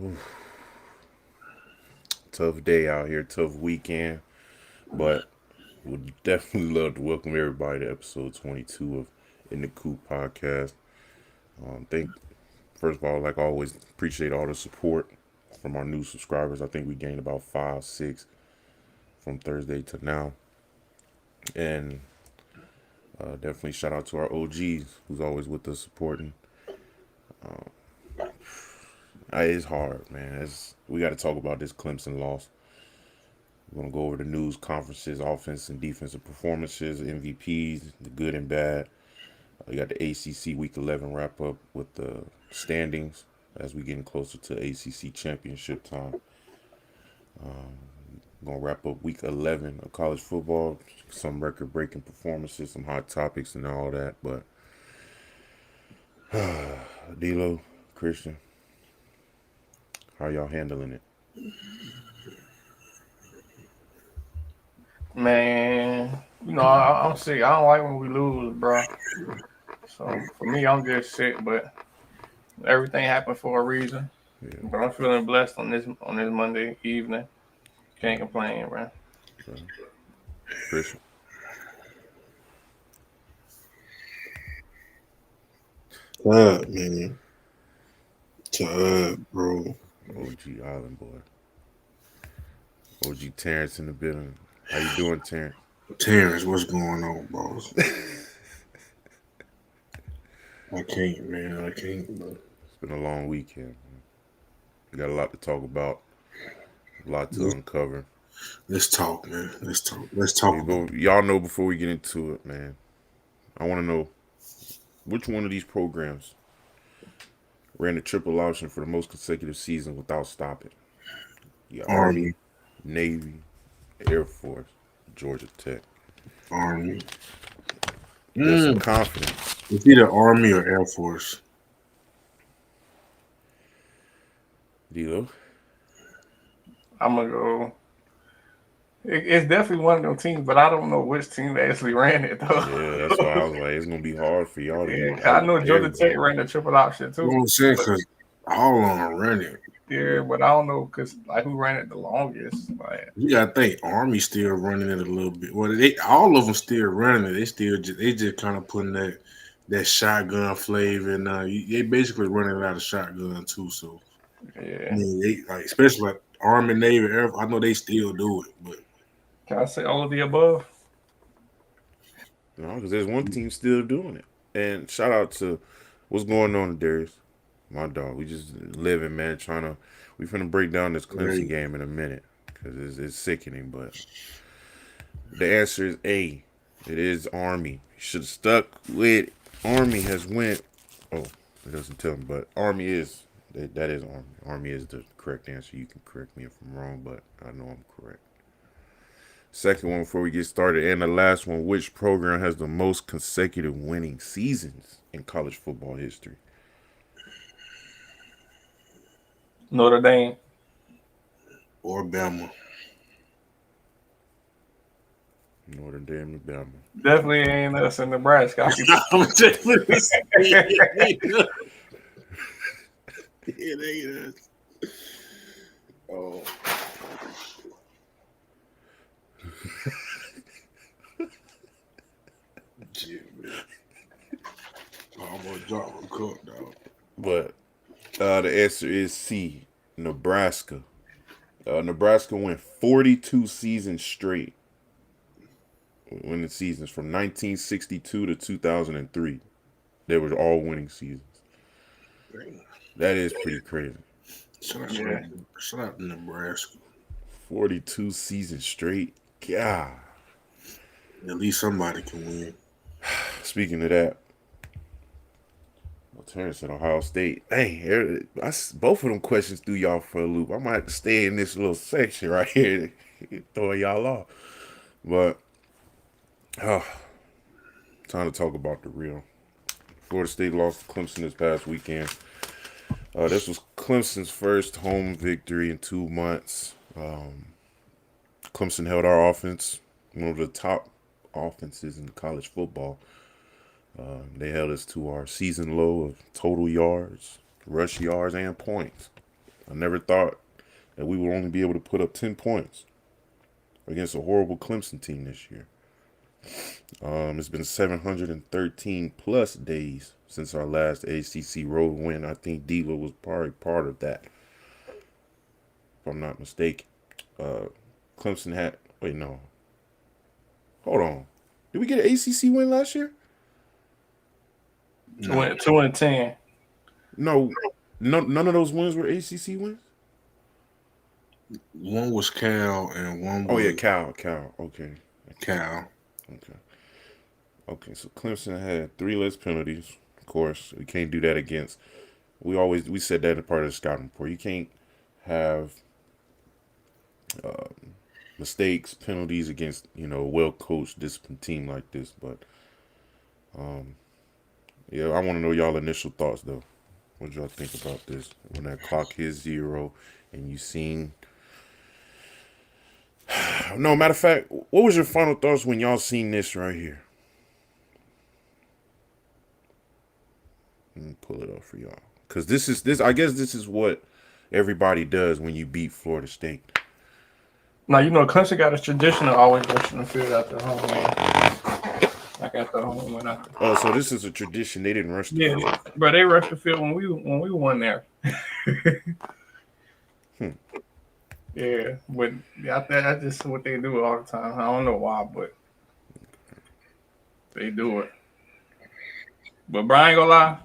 Oof. Tough day out here, tough weekend, but would definitely love to welcome everybody to episode 22 of In the Coop podcast. Think First of all, like always, appreciate all the support from our new subscribers. I think we gained about 5, 6 from Thursday to now, and definitely shout out to our OGs who's always with us supporting. It's hard, man. We got to talk about this Clemson loss. We're going to go over the news, conferences, offense and defensive performances, MVPs, the good and bad. We got the ACC Week 11 wrap up with the standings as we getting closer to ACC championship time. We're going to wrap up Week 11 of college football, some record-breaking performances, some hot topics and all that. But D'Lo, Christian, how y'all handling it? Man, I'm sick. I don't like when we lose, bro. So for me, I'm just sick. But everything happened for a reason. Yeah, But I'm feeling blessed on this Monday evening. Can't complain, bro. okay. Christian, Man. Tired, bro. OG Island boy, OG Terrence in the building. How you doing, Terrence? Terrence, what's going on, boss? I can't, man. I can't, bro. It's been a long weekend. We got a lot to talk about, a lot to Let's, uncover. let's talk, man. Let's talk. Let's talk about it. Y'all know before we get into it, man. I want to know which one of these programs ran the triple option for the most consecutive seasons without stopping. You got Army. Army, Navy, Air Force, Georgia Tech. Army. There's some Mm. confidence. It's either Army or Air Force. D'Lo. I'm gonna go. It's definitely one of them teams, but I don't know which team actually ran it Yeah, that's why I though. was like, it's gonna be hard for y'all to Yeah, get 'cause I out know Georgia everybody. Tech ran the triple option You know too. what I'm saying? But Because all of them running. yeah, but I don't know because like who ran it the longest. Like You gotta think Army still running it a little bit. Well, they all of them still running it. They just kind of putting that shotgun flavor, and they basically running it out of shotgun too. So I yeah, mean, they like especially like Army, Navy, Air Force, I know they still do it, but can I say all of the above? No, because there's one team still doing it. And shout out to what's going on, Darius, my dog. We just living, man. We finna break down this Clemson hey, game in a minute because it's sickening. But the answer is A. It is Army. You should have stuck with Army. Has went. Oh, it doesn't tell me, but Army is that is Army. Army is the correct answer. You can correct me if I'm wrong, but I know I'm correct. Second one before we get started, and the last one: which program has the most consecutive winning seasons in college football history? Notre Dame. or Bama. Notre Dame, Alabama. Definitely ain't us in Nebraska. I keep I'm just gonna say it ain't us. Oh, shit, man. I'm gonna drop a cup, dog. But the answer is C. Nebraska. Nebraska went 42 seasons straight, winning seasons from 1962 to 2003. They were all winning seasons. Dang. That is pretty crazy. yeah. Shout out to Nebraska. 42 seasons straight. God. At least somebody can win. Speaking of that, well, Terrence at Ohio State. Hey, both of them questions threw y'all for a loop. I might have to stay in this little section right here, throwing y'all off. But oh, time to talk about the real. Florida State lost to Clemson this past weekend. This was Clemson's first home victory in 2 months. Clemson held our offense, one of the top offenses in college football. They held us to our season low of total yards, rush yards, and points. I never thought that we would only be able to put up 10 points against a horrible Clemson team this year. It's been 713 plus days since our last ACC road win. I think D'Lo was probably part of that, if I'm not mistaken. Clemson had. Wait, no. Hold on. Did we get an ACC win last year? No. 2-10. No, none of those wins were ACC wins. One was Cal and one was. Oh yeah, Cal. Okay. Cal. Okay. So Clemson had 3 less penalties. Of course, we can't do that against. We said that in part of the scouting report. You can't have mistakes, penalties against a well-coached, disciplined team like this. But yeah, I want to know y'all initial thoughts though. What y'all think about this when that clock hits 0 and you seen? No, matter of fact, what was your final thoughts when y'all seen this right here? Let me pull it up for y'all, cause this. I guess this is what everybody does when you beat Florida State. Now, Clemson got a tradition of always rushing the field after home win. Like after home win. Oh, so this is a tradition. They didn't rush the field. Yeah, but they rushed the field when we won there. Yeah, but that's just what they do all the time. I don't know why, but they do it. But Brian, ain't gonna lie,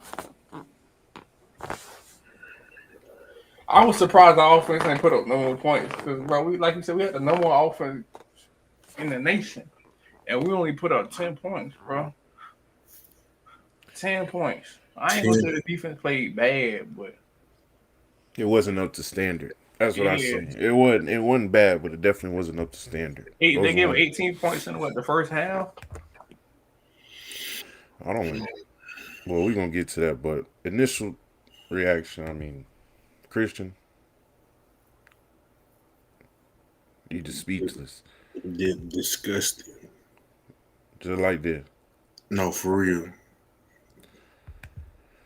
I was surprised our offense ain't put up no more points. Because, bro, like you said, we had the number one offense in the nation, and we only put up 10 points, bro. 10 points. I ain't gonna say the defense played bad, but it wasn't up to standard. That's what I said. It wasn't bad, but it definitely wasn't up to standard. They gave 18 points in the first half. I don't know. Well, we're gonna get to that, but initial reaction, I mean, Christian, you just speechless. Disgusting. Just like this. No, for real.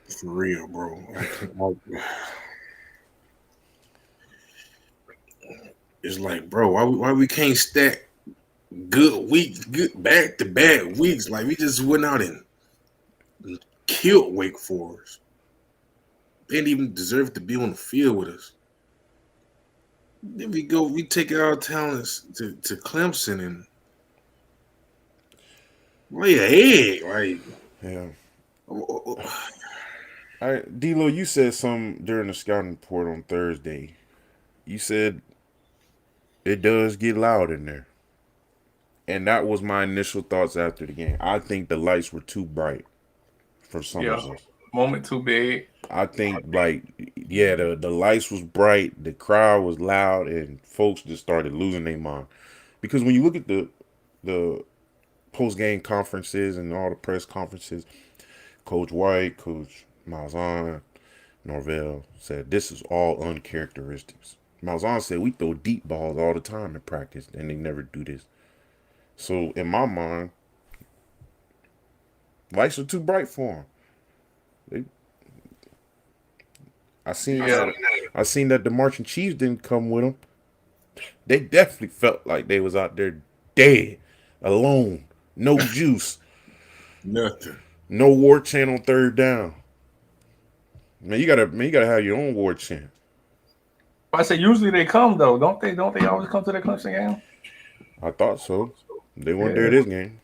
For real, bro. It's like, bro, why we can't stack good weeks, good back-to-back weeks? Like, we just went out and killed Wake Forest. They didn't even deserve to be on the field with us. Then we take our talents to Clemson and lay an egg, like. Yeah. All right, D-Lo, you said something during the scouting report on Thursday. You said it does get loud in there. And that was my initial thoughts after the game. I think the lights were too bright for some of us. Moment too big. I think, the lights was bright, the crowd was loud, and folks just started losing their mind. Because when you look at the post-game conferences and all the press conferences, Coach White, Coach Malzahn, Norvell said this is all uncharacteristics. Malzahn said we throw deep balls all the time in practice, and they never do this. So in my mind, lights are too bright for them. I seen that the Marching Chiefs didn't come with them. They definitely felt like they was out there dead, alone, no juice, Nothing. no war chant on third down. Man, you gotta have your own war chant. I say usually they come though, don't they? Don't they always come to the Clemson game? I thought so. They weren't there this game.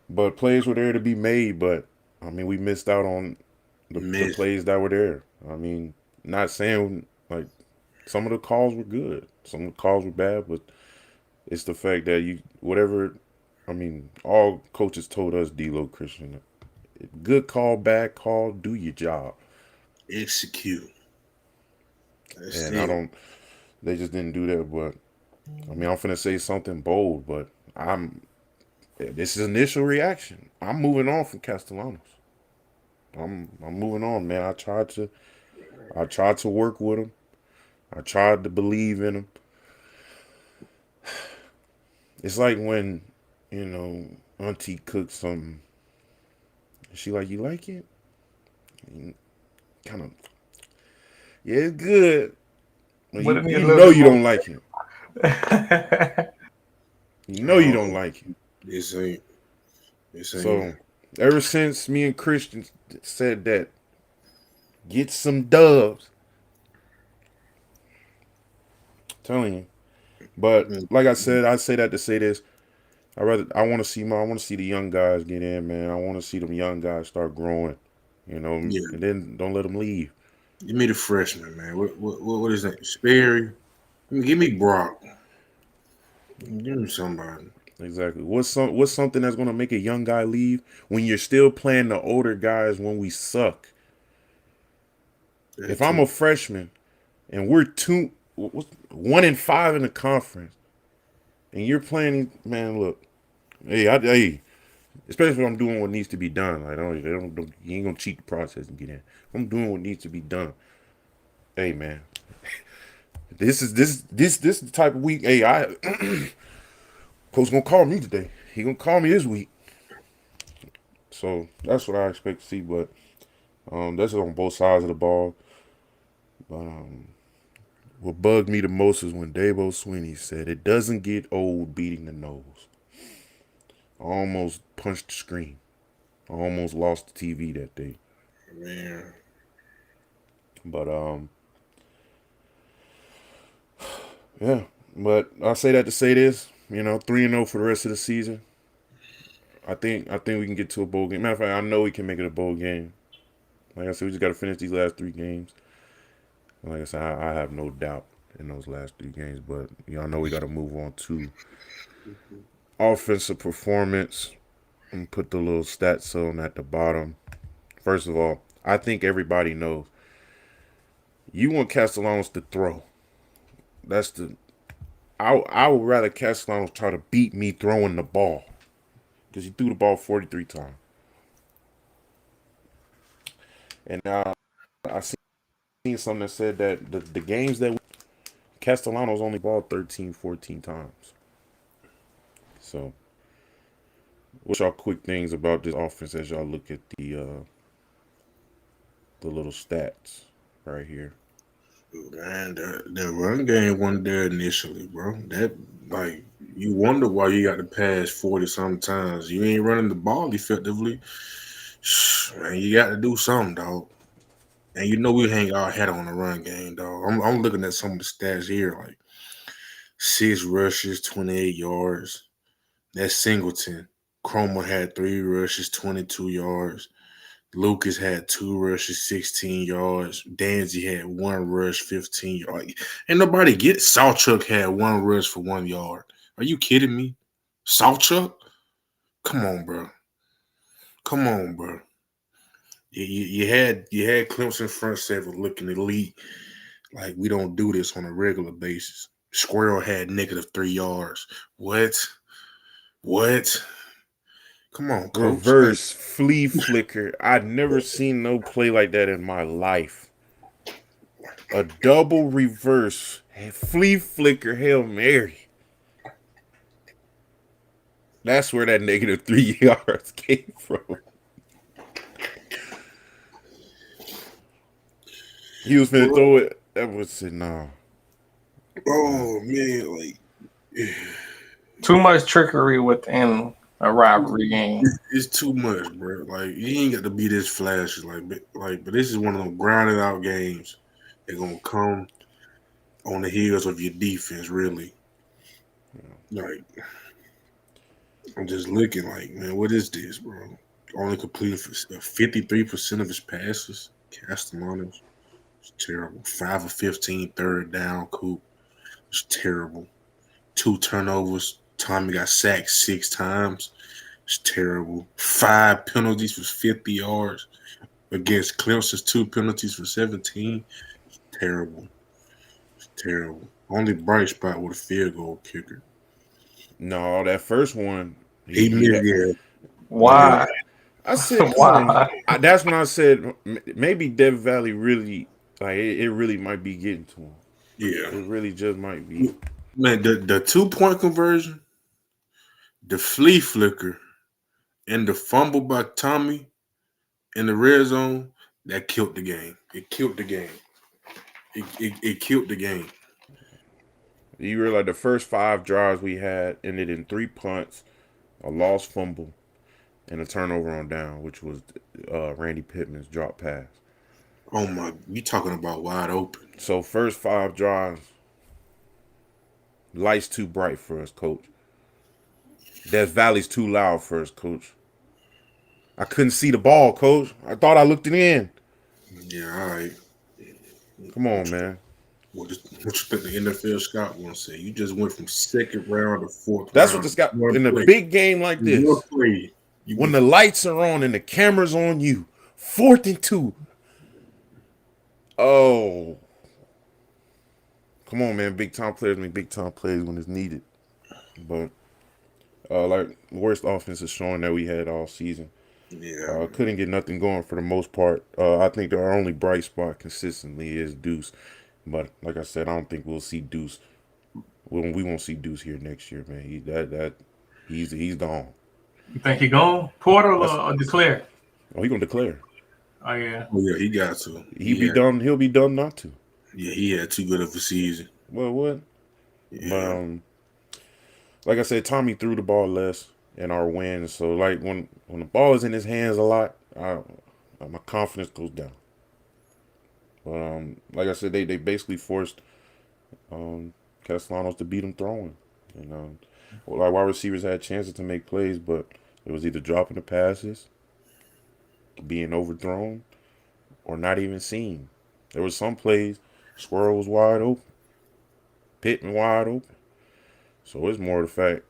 But plays were there to be made, but I mean we missed out on the plays that were there. I mean, not saying like some of the calls were good, some of the calls were bad, but it's the fact that all coaches told us, D-Lo, Christian, good call, bad call, do your job. Execute. They just didn't do that, but I mean, I'm finna say something bold, but this is initial reaction. I'm moving on from Castellanos. I'm moving on, man. I tried to work with him. I tried to believe in him. It's like when, Auntie cooks something. She like, you like it? Kind Yeah, it's good. But But it need a you little know bit you more. don't like him. You know you don't Oh, like him. this ain't. This ain't. So ever since me and Christian said that, get some dubs. Telling you. But like I say that to say this. I want to see the young guys get in, man. I want to see them young guys start growing, and Yeah. then don't let them leave. Give me the freshman, man. What is that? Sperry. Give me Brock. Give me somebody. Exactly. What's something that's gonna make a young guy leave when you're still playing the older guys when we suck? That If I'm too. a freshman and we're 1-5 in the conference, and you're playing, man, look, hey, especially if I'm doing what needs to be done. Like, you ain't gonna cheat the process and get in. If I'm doing what needs to be done, hey, man, this is the type of week. Hey, coach gonna call me today. He gonna call me this week. So that's what I expect to see. But that's on both sides of the ball. But what bugged me the most is when Dabo Swinney said it doesn't get old beating the nose. I almost punched the screen. I almost lost the TV that day. Man. But yeah. But I say that to say this. 3-0 for the rest of the season. I think we can get to a bowl game. Matter of fact, I know we can make it a bowl game. Like I said, we just got to finish these last 3 games. Like I said, I have no doubt in those last 3 games. But I know we got to move on to offensive performance and put the little stats on at the bottom. First of all, I think everybody knows you want Castellanos to throw. That's the I would rather Castellanos try to beat me throwing the ball because he threw the ball 43 times. And I seen something that said that the games that Castellanos only balled 13, 14 times. So, what's y'all quick things about this offense as y'all look at the little stats right here? Man, the run game wasn't there initially, bro. That like you wonder why you got to pass 40 sometimes. You ain't running the ball effectively. Man, you got to do something, dog. And we hang our hat on the run game, dog. I'm looking at some of the stats here, like 6 rushes, 28 yards. That's Singleton. Cromer had 3 rushes, 22 yards. Lucas had 2 rushes, 16 yards. Danzy had 1 rush, 15 yards. Like, ain't nobody get it. Sawchuk had 1 rush for 1 yard. Are you kidding me? Sawchuk? Come on, bro. Come on, bro. You had Clemson front seven looking elite. Like we don't do this on a regular basis. Squirrel had -3 yards. What? What? Come on, coach. Like, Reverse flea flicker. I'd never seen no play like that in my life. A double reverse flea flicker Hail Mary. That's where that -3 yards came from. He was finna bro, throw it. That was it. Nah. oh man, like Too much trickery within a rivalry game. it's too much, bro. Like you ain't got to be this flashy, but this is one of them grounded out games. They're gonna come on the heels of your defense, really. Like I'm just looking like, man, what is this, bro? Only completed 53% of his passes. Castellanos, it's terrible. 5 of 15 third down. Coop, it's terrible. 2 turnovers. Tommy got sacked 6 times. It's terrible. 5 penalties for 50 yards against Clemson's 2 penalties for 17. It's terrible. It's terrible. Only bright spot with a field goal kicker. No, that first one, He he missed, had. yeah. Yeah. Why? I said, come on. Why? That's when I said maybe Death Valley really, like, it really might be getting to him. Yeah. It really just might be. Man, the 2 point conversion, the flea flicker, and the fumble by Tommy in the red zone, that killed the game. It killed the game. It killed the game. You realize the first 5 drives we had ended in 3 punts, a lost fumble, and a turnover on down, which was Randy Pittman's drop pass. Oh my! You talking about wide open? So first 5 drives, lights too bright for us, coach. Death Valley's too loud for us, coach. I couldn't see the ball, coach. I thought I looked it in. Yeah, all right. Come on, man. What you think the NFL scout gonna say? You just went from second round to fourth That's what round. this got One in a play. big game like One this. play. When the lights are on and the camera's on you, 4th and 2. Oh, come on, man. Big time players make big time plays when it's needed. But like worst offense is showing that we had all season. Yeah. Couldn't get nothing going for the most part. I think our only bright spot consistently is Deuce. But like I said, I don't think we'll see Deuce. We won't see Deuce here next year, man. He's gone. You think he gone? Portal or declare? Oh, he gonna declare. Oh yeah. Oh yeah, he got to. He'll be done not to. Yeah, he had too good of a season. Well, what? Yeah. But like I said, Tommy threw the ball less in our wins. So like when the ball is in his hands a lot, my confidence goes down. But like I said, they basically forced Castellanos to beat him throwing. And like wide receivers had chances to make plays, but it was either dropping the passes, being overthrown, or not even seen. There was some plays, Squirrel was wide open, Pittman wide open. So it's more the fact.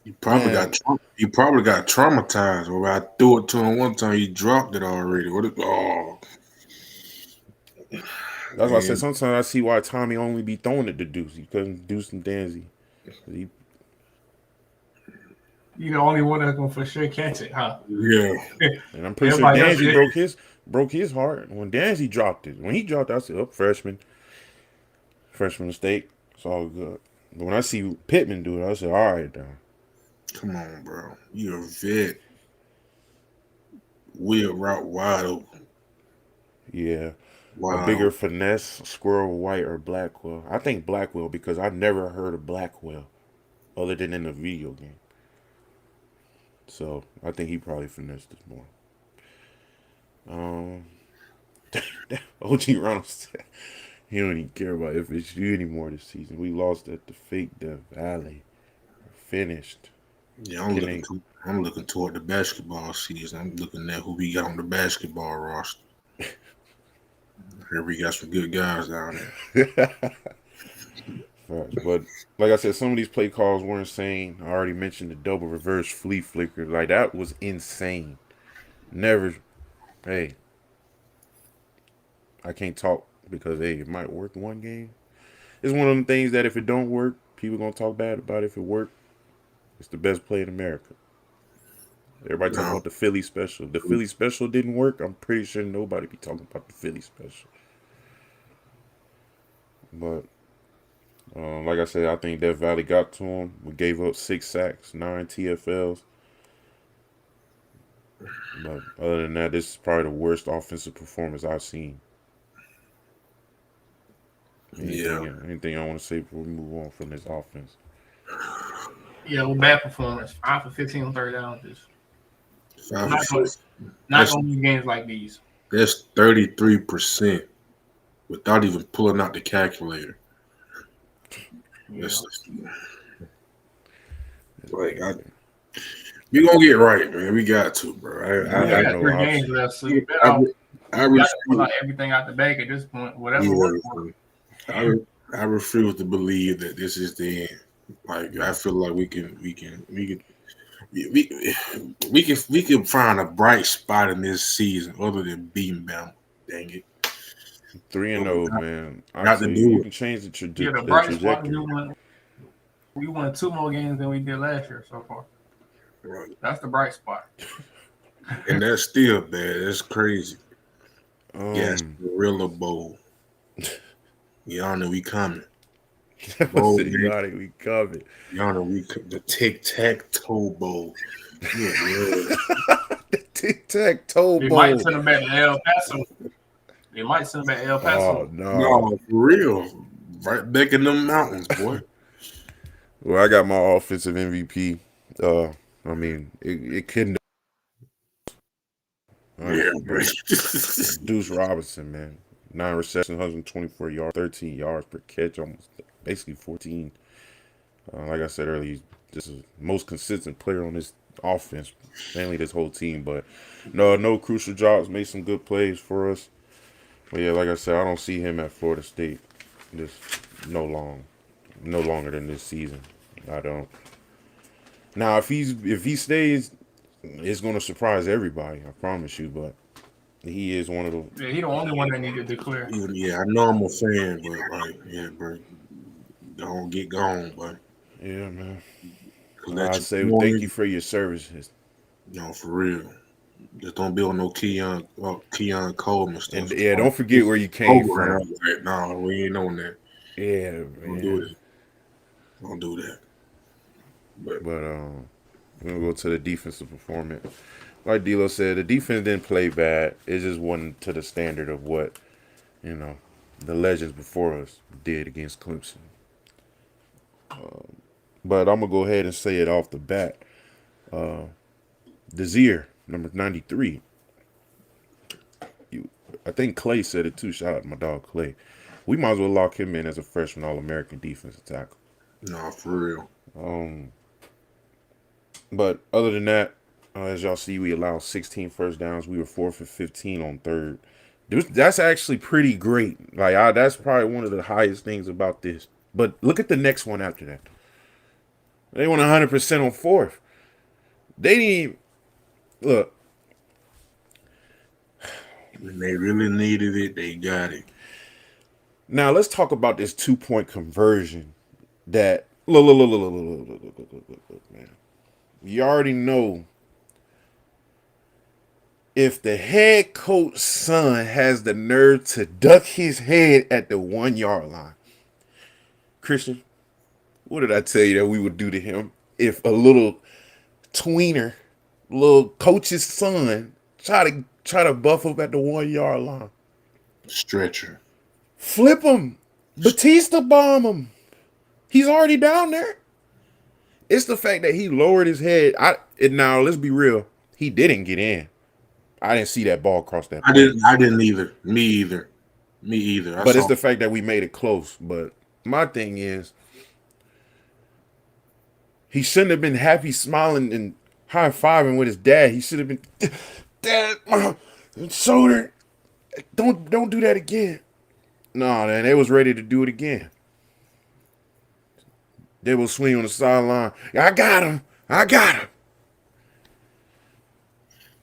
You probably got traumatized. Or I threw it to him one time, he dropped it already. That's why I said sometimes I see why Tommy only be throwing it to Deuce. He couldn't Deuce and Danzy. You the only one that's gonna for sure catch it, huh? Yeah. And I'm pretty sure Danzy broke his heart when Danzy dropped it. When he dropped it, I said, freshman mistake. It's all good. But when I see Pittman do it, I said, all right, now. Come on, bro. You're a vet. Wheel route wide open. Yeah. Wow. A bigger finesse, Squirrel White or Blackwell. I think Blackwell because I've never heard of Blackwell other than in the video game. So I think he probably finessed this more. OG Ronald said he don't even care about FSU anymore this season. We lost at the fake Death Valley. Finished. Yeah, I'm looking toward the basketball season. I'm looking at who we got on the basketball roster. Here we got some good guys down there. But like I said, some of these play calls were insane. I already mentioned the double reverse flea flicker. Like that was insane. Never. Hey, I can't talk because it might work one game. It's one of them things that if it don't work, people gonna talk bad about it. If it work, it's the best play in America. Everybody talking about the Philly special. The Philly special didn't work. I'm pretty sure nobody be talking about the Philly special. But like I said, I think Death Valley got to him. We gave up 6 sacks, 9 TFLs. But other than that, this is probably the worst offensive performance I've seen. Anything I want to say before we move on from this offense? Yeah, well, bad performance. 5 for 15 on third down. Just not going to be games like these. That's 33% without even pulling out the calculator. Yeah. We're gonna get right, man. We got to, bro. I got 3 games left, so you better pull out everything out the bag at this point. Whatever works for it. I refuse to believe that this is the end. Like I feel like we can find a bright spot in this season other than beating Bama. Dang it. 3-0, man. You can change the trajectory. Yeah, the bright spot. We won 2 more games than we did last year so far. Right. That's the bright spot. And that's still bad. That's crazy. Yes, Gorilla Bowl. Y'all know we coming. Y'all know we coming. Y'all know the Tic-Tac-Toe Bowl. Yeah. The Tic-tac-toe They might bowl. send him back to El Paso. They might send him back to El Paso. Oh, no. No, for real. Right back in them mountains, boy. Well, I got my offensive MVP. I mean, it couldn't. Yeah, bro. Deuce Robinson, man. 9 receptions, 124 yards, 13 yards per catch, almost basically 14. Like I said earlier, this is the most consistent player on this offense, mainly this whole team. But no crucial drops, made some good plays for us. But yeah, like I said, I don't see him at Florida State this no longer than this season. I don't. Now, if he stays, it's going to surprise everybody. I promise you. But he is one of the. Yeah, he the only one that need to declare. Yeah, I know I'm a fan, but like, yeah, bro, don't get gone, but Yeah, man. let I you say know thank it. you for your services. No, for real. Just don't build no Keon Coleman stuff. And yeah, don't forget where you came from. No, we ain't on that. Yeah, Don't do man. that. Don't do that. But But we're gonna go to the defensive performance. Like D'Lo said, the defense didn't play bad. It just wasn't to the standard of what the legends before us did against Clemson. But I'm gonna go ahead and say it off the bat. Desir, number 93. I think Clay said it too. Shout out to my dog Clay. We might as well lock him in as a freshman All-American defensive tackle. no, for real. But other than that, as y'all see, we allowed 16 first downs. We were 4 for 15 on third. That's actually pretty great. Like that's probably one of the highest things about this. But look at the next one after that. They went 100% on fourth. They didn't even, look. When they really needed it, they got it. Now let's talk about this 2-point conversion. That look, man. You already know if the head coach's son has the nerve to duck his head at the 1-yard line. Christian, what did I tell you that we would do to him if a little tweener, little coach's son, try to buff up at the 1-yard line? Stretcher. Flip him. Batista bomb him. He's already down there. It's the fact that he lowered his head. Now let's be real. He didn't get in. I didn't see that ball cross that. I didn't either. Me either. But it's the fact that we made it close. But my thing is, he shouldn't have been happy, smiling, and high-fiving with his dad. He should have been, Dad, Mom, shoulder. Don't do that again. No, man, they was ready to do it again. They will swing on the sideline. I got him.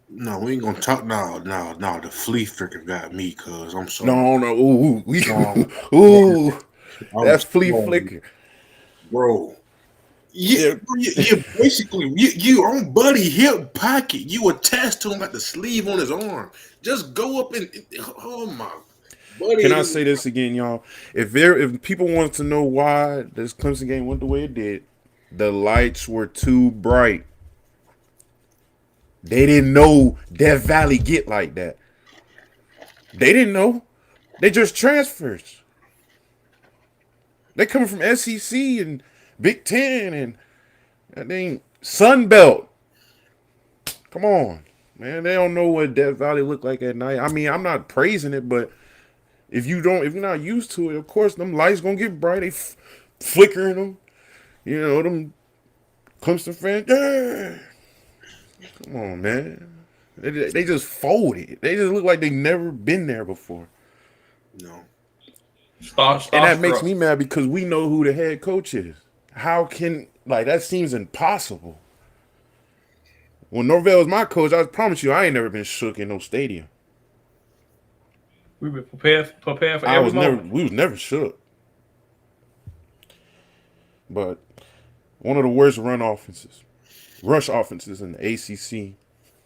No, we ain't gonna talk. No. The flea flicker got me, cuz I'm sorry. No. Ooh, that's flea flicker, bro. Yeah, you basically you on buddy hip pocket. You attached to him like the sleeve on his arm. Just go up and oh my. Buddy. Can I say this again, y'all? If people want to know why this Clemson game went the way it did, the lights were too bright. They didn't know Death Valley get like that. They didn't know. They just transfers. They coming from SEC and Big Ten and I think Sun Belt. Come on, man. They don't know what Death Valley look like at night. I mean, I'm not praising it, but if you're not used to it, of course, them lights gonna get bright. They flickering them. You know, them Clemson fans. Yeah. Come on, man. They just folded. They just look like they never been there before. No. And that makes me mad because we know who the head coach is. How can, that seems impossible. When Norvell was my coach, I promise you, I ain't never been shook in no stadium. We were prepared for every moment. We was never shook. But one of the worst rush offenses in the ACC,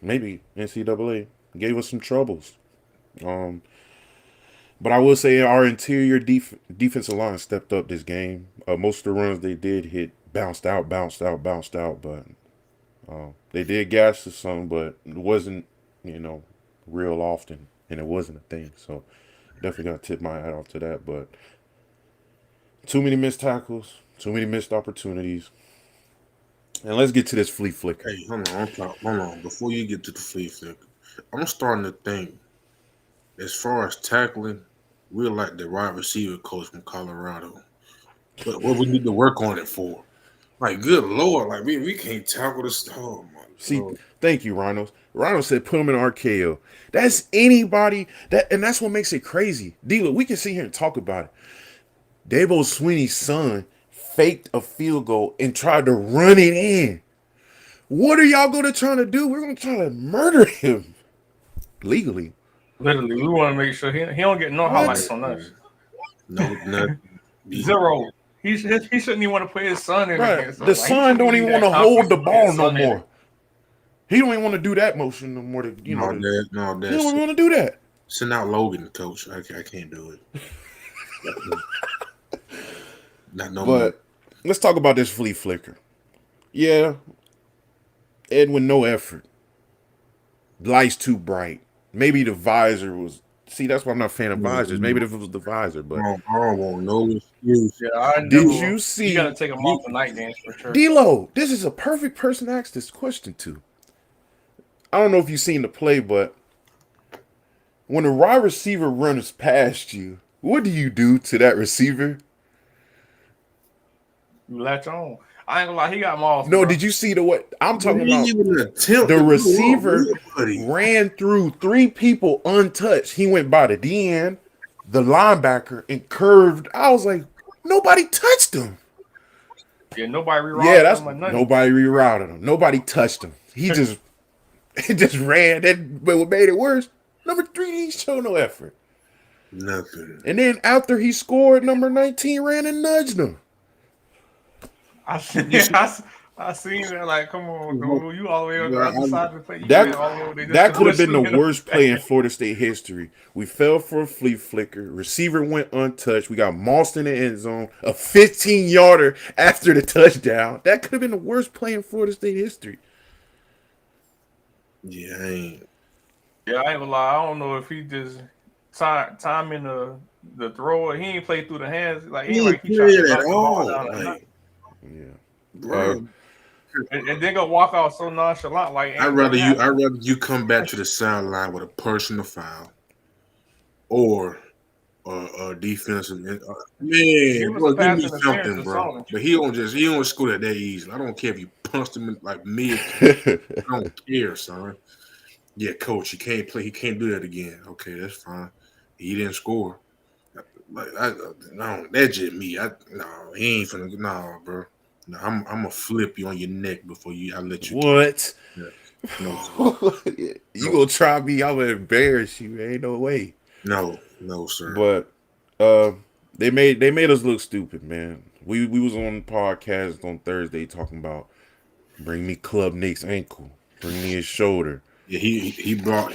maybe NCAA, gave us some troubles. But I will say our interior defensive line stepped up this game. Most of the runs they did hit bounced out, but they did gas us some, but it wasn't you know, real often, and it wasn't a thing. So definitely got to tip my hat off to that. But too many missed tackles, too many missed opportunities. And let's get to this flea flicker. Hey, hold on. Before you get to the flea flicker, I'm starting to think, as far as tackling, we're like the wide receiver coach from Colorado. But what we need to work on it for? Like, good lord, like we can't tackle this. Oh my See, god. thank you, Rhino. Rhino said put him in RKO. That's anybody that, and that's what makes it crazy. D-Lo, we can sit here and talk about it. Dabo Sweeney's son faked a field goal and tried to run it in. What are y'all going to try to do? We're going to try to murder him legally. Literally, we want to make sure he don't get no highlights on us. No, not Zero. He shouldn't even want to put his son in Right. against us. The Like, son don't even want to hold the ball no more. In. He don't even want to do that motion no more. He don't even want to do that. Send out Logan, coach. I can't do it. Not no more. But let's talk about this flea flicker. Yeah, Edwin, no effort. Light's too bright. Maybe the visor was. See, that's why I'm not a fan of visors. Maybe if it was the visor, but I don't want no excuse. Yeah, I know. Did you see? You gotta take him off the night games for sure. D-Lo, this is a perfect person to ask this question to. I don't know if you've seen the play, but when a wide receiver runs past you, what do you do to that receiver? You latch on. I ain't gonna lie, he got malls. No, bro. did you see the what? I'm talking He about. didn't even attempt The to do receiver it, buddy. ran through 3 people untouched. He went by the DN, the linebacker, and curved. I was like, nobody touched him. Yeah, nobody rerouted Yeah, that's him or nothing. nobody rerouted him. Nobody touched him. He just ran. But what made it worse, number 3 didn't show no effort. Nothing. And then after he scored, number 19 ran and nudged him. I seen that. Like, come on, dude. You all the way on the other side of the plate. That could have been the worst play in Florida State history. We fell for a flea flicker. Receiver went untouched. We got mossed in the end zone. A 15-yarder after the touchdown. That could have been the worst play in Florida State history. Yeah, I ain't gonna lie. I don't know if he just time in the throw. He ain't play through the hands. Like he ain't play it at all. Yeah, bro. And then go walk out so nonchalant. Like I'd rather you come back to the sideline with a personal foul or a defensive. Man, bro, give me something, bro. But he don't score that easy. I don't care if you punched him like mid. I don't care, son. Yeah, coach, he can't play. He can't do that again. Okay, that's fine. He didn't score. Like no, that's just me. He ain't finna. No, bro. No, I'm gonna flip you on your neck before I let you. What? Yeah. No, you gonna try me? I'm gonna embarrass you. Ain't no way. No, sir. But they made us look stupid, man. We was on the podcast on Thursday talking about bring me Club Nick's ankle, bring me his shoulder. Yeah, he brought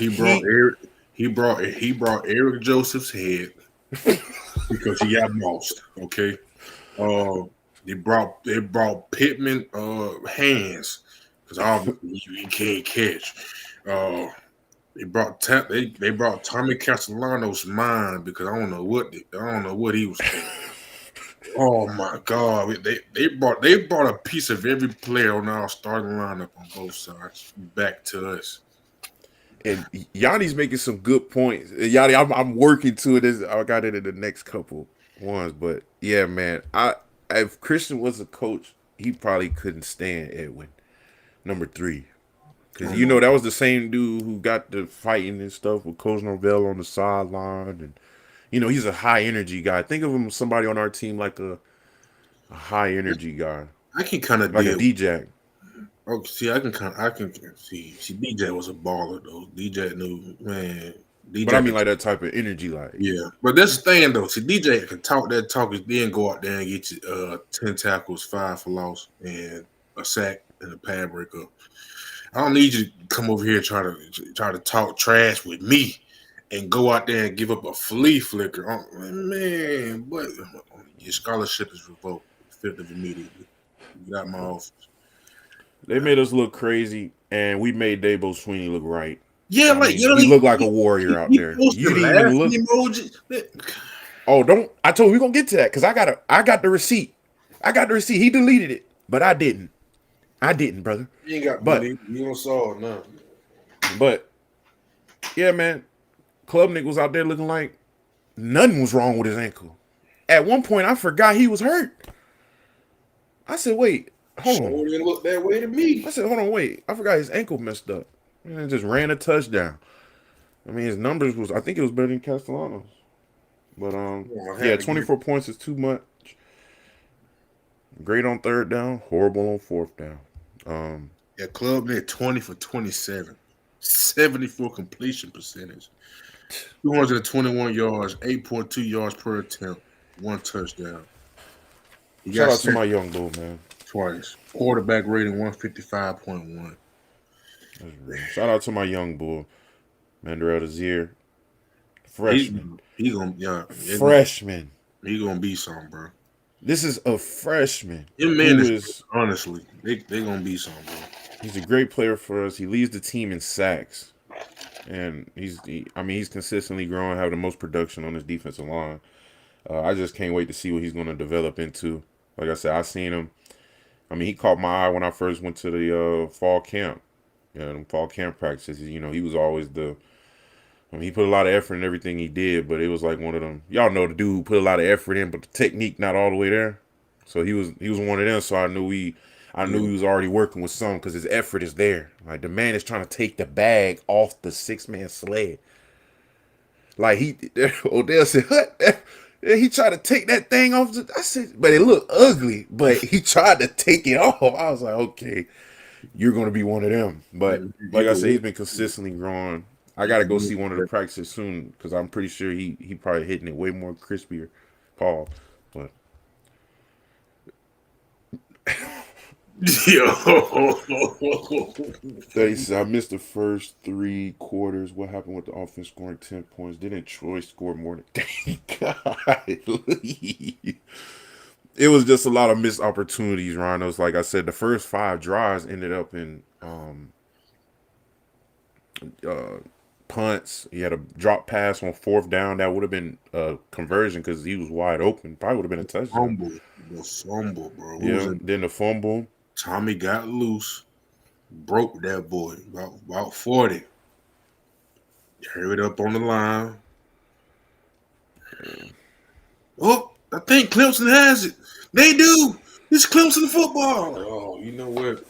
Eric Joseph's head because he got lost. Okay. They brought Pittman hands because obviously he can't catch. They brought Tommy Castellanos mind because I don't know what he was thinking. Oh my God! They brought a piece of every player on our starting lineup on both sides back to us. And Yanni's making some good points. Yanni, I'm working to it. I got it in the next couple ones, but yeah, man. If Christian was a coach, he probably couldn't stand Edwin, number 3, because that was the same dude who got the fighting and stuff with Coach Norvell on the sideline, and he's a high energy guy. Think of him as somebody on our team like a high energy guy. I can kind of like a DJ. Oh, see, I can see. DJ was a baller though. DJ knew, man. DJ but I mean, like that type of energy, like yeah. But that's the thing though. See, DJ can talk that talk, then go out there and get you 10 tackles, 5 for loss, and a sack and a pad breakup. I don't need you to come over here and try to talk trash with me and go out there and give up a flea flicker. Oh, man, but your scholarship is revoked effective immediately. Get out my office. They made us look crazy, and we made Dabo Sweeney look right. Yeah, I like mean, he looked like a warrior out there. posted You didn't even look. emoji. Oh, don't! I told you we're gonna get to that because I got the receipt. I got the receipt. He deleted it, but I didn't. I didn't, brother. You ain't got But you don't saw nothing. but yeah, man. Klubnik was out there looking like nothing was wrong with his ankle. At one point, I forgot he was hurt. I said, "Wait, hold Sure on." didn't look that way to me. I said, "Hold on, wait." I forgot his ankle messed up, and just ran a touchdown. I mean, his numbers was I think it was better than Castellanos, but yeah, 24 points is too much. Great on third down, horrible on fourth down. Yeah, Club net 20 for 27, 74 completion percentage, 221 yards, 8.2 yards per attempt, 1 touchdown. He Shout got out to sacked my young bull, man. twice. Quarterback rating 155.1. That's real. Shout out to my young bull, Mandrell Azier. He Freshman. freshman. He gonna be something, bro. This is a freshman. Him man is honestly, they gonna be something, bro. He's a great player for us. He leads the team in sacks, and he's consistently growing, having the most production on his defensive line. I just can't wait to see what he's going to develop into. Like I said, I seen him. I mean, he caught my eye when I first went to the fall camp. Fall camp practices. You know, he was always the. I mean, he put a lot of effort in everything he did, but it was like one of them. Y'all know the dude who put a lot of effort in, but the technique not all the way there. So he was one of them. So I knew he was already working with some because his effort is there. Like the man is trying to take the bag off the 6-man sled. Like Odell said, "What?" He tried to take that thing off. I said, but it looked ugly. But he tried to take it off. I was like, okay, you're going to be one of them. But like I said, he's been consistently growing. I got to go see one of the practices soon because I'm pretty sure he probably hitting it way more crispier. Paul, but they said I missed the first 3 quarters. What happened with the offense scoring 10 points? Didn't Troy score more than God? It was just a lot of missed opportunities, Rhinos. Like I said, the first 5 drives ended up in punts. He had a drop pass on 4th down. That would have been a conversion because he was wide open. Probably would have been a touchdown. The fumble, bro. Yeah, then the fumble. Tommy got loose, broke that boy about 40. Hurried up on the line. Oh, I think Clemson has it. They do. It's Clemson football. Oh, you know what?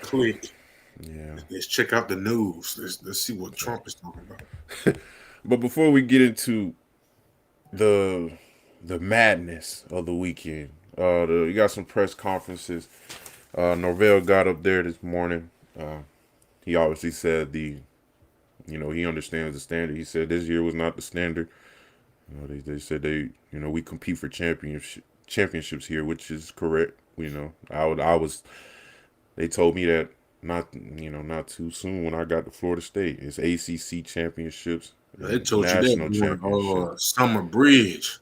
Click. Yeah. Let's check out the news. Let's see what Trump is talking about. But before we get into the madness of the weekend, you got some press conferences. Norvell got up there this morning. He obviously said he understands the standard. He said this year was not the standard. They said we compete for championships here, which is correct. They told me that not too soon when I got to Florida State. It's ACC championships. They told national you that championship. Summer Bridge.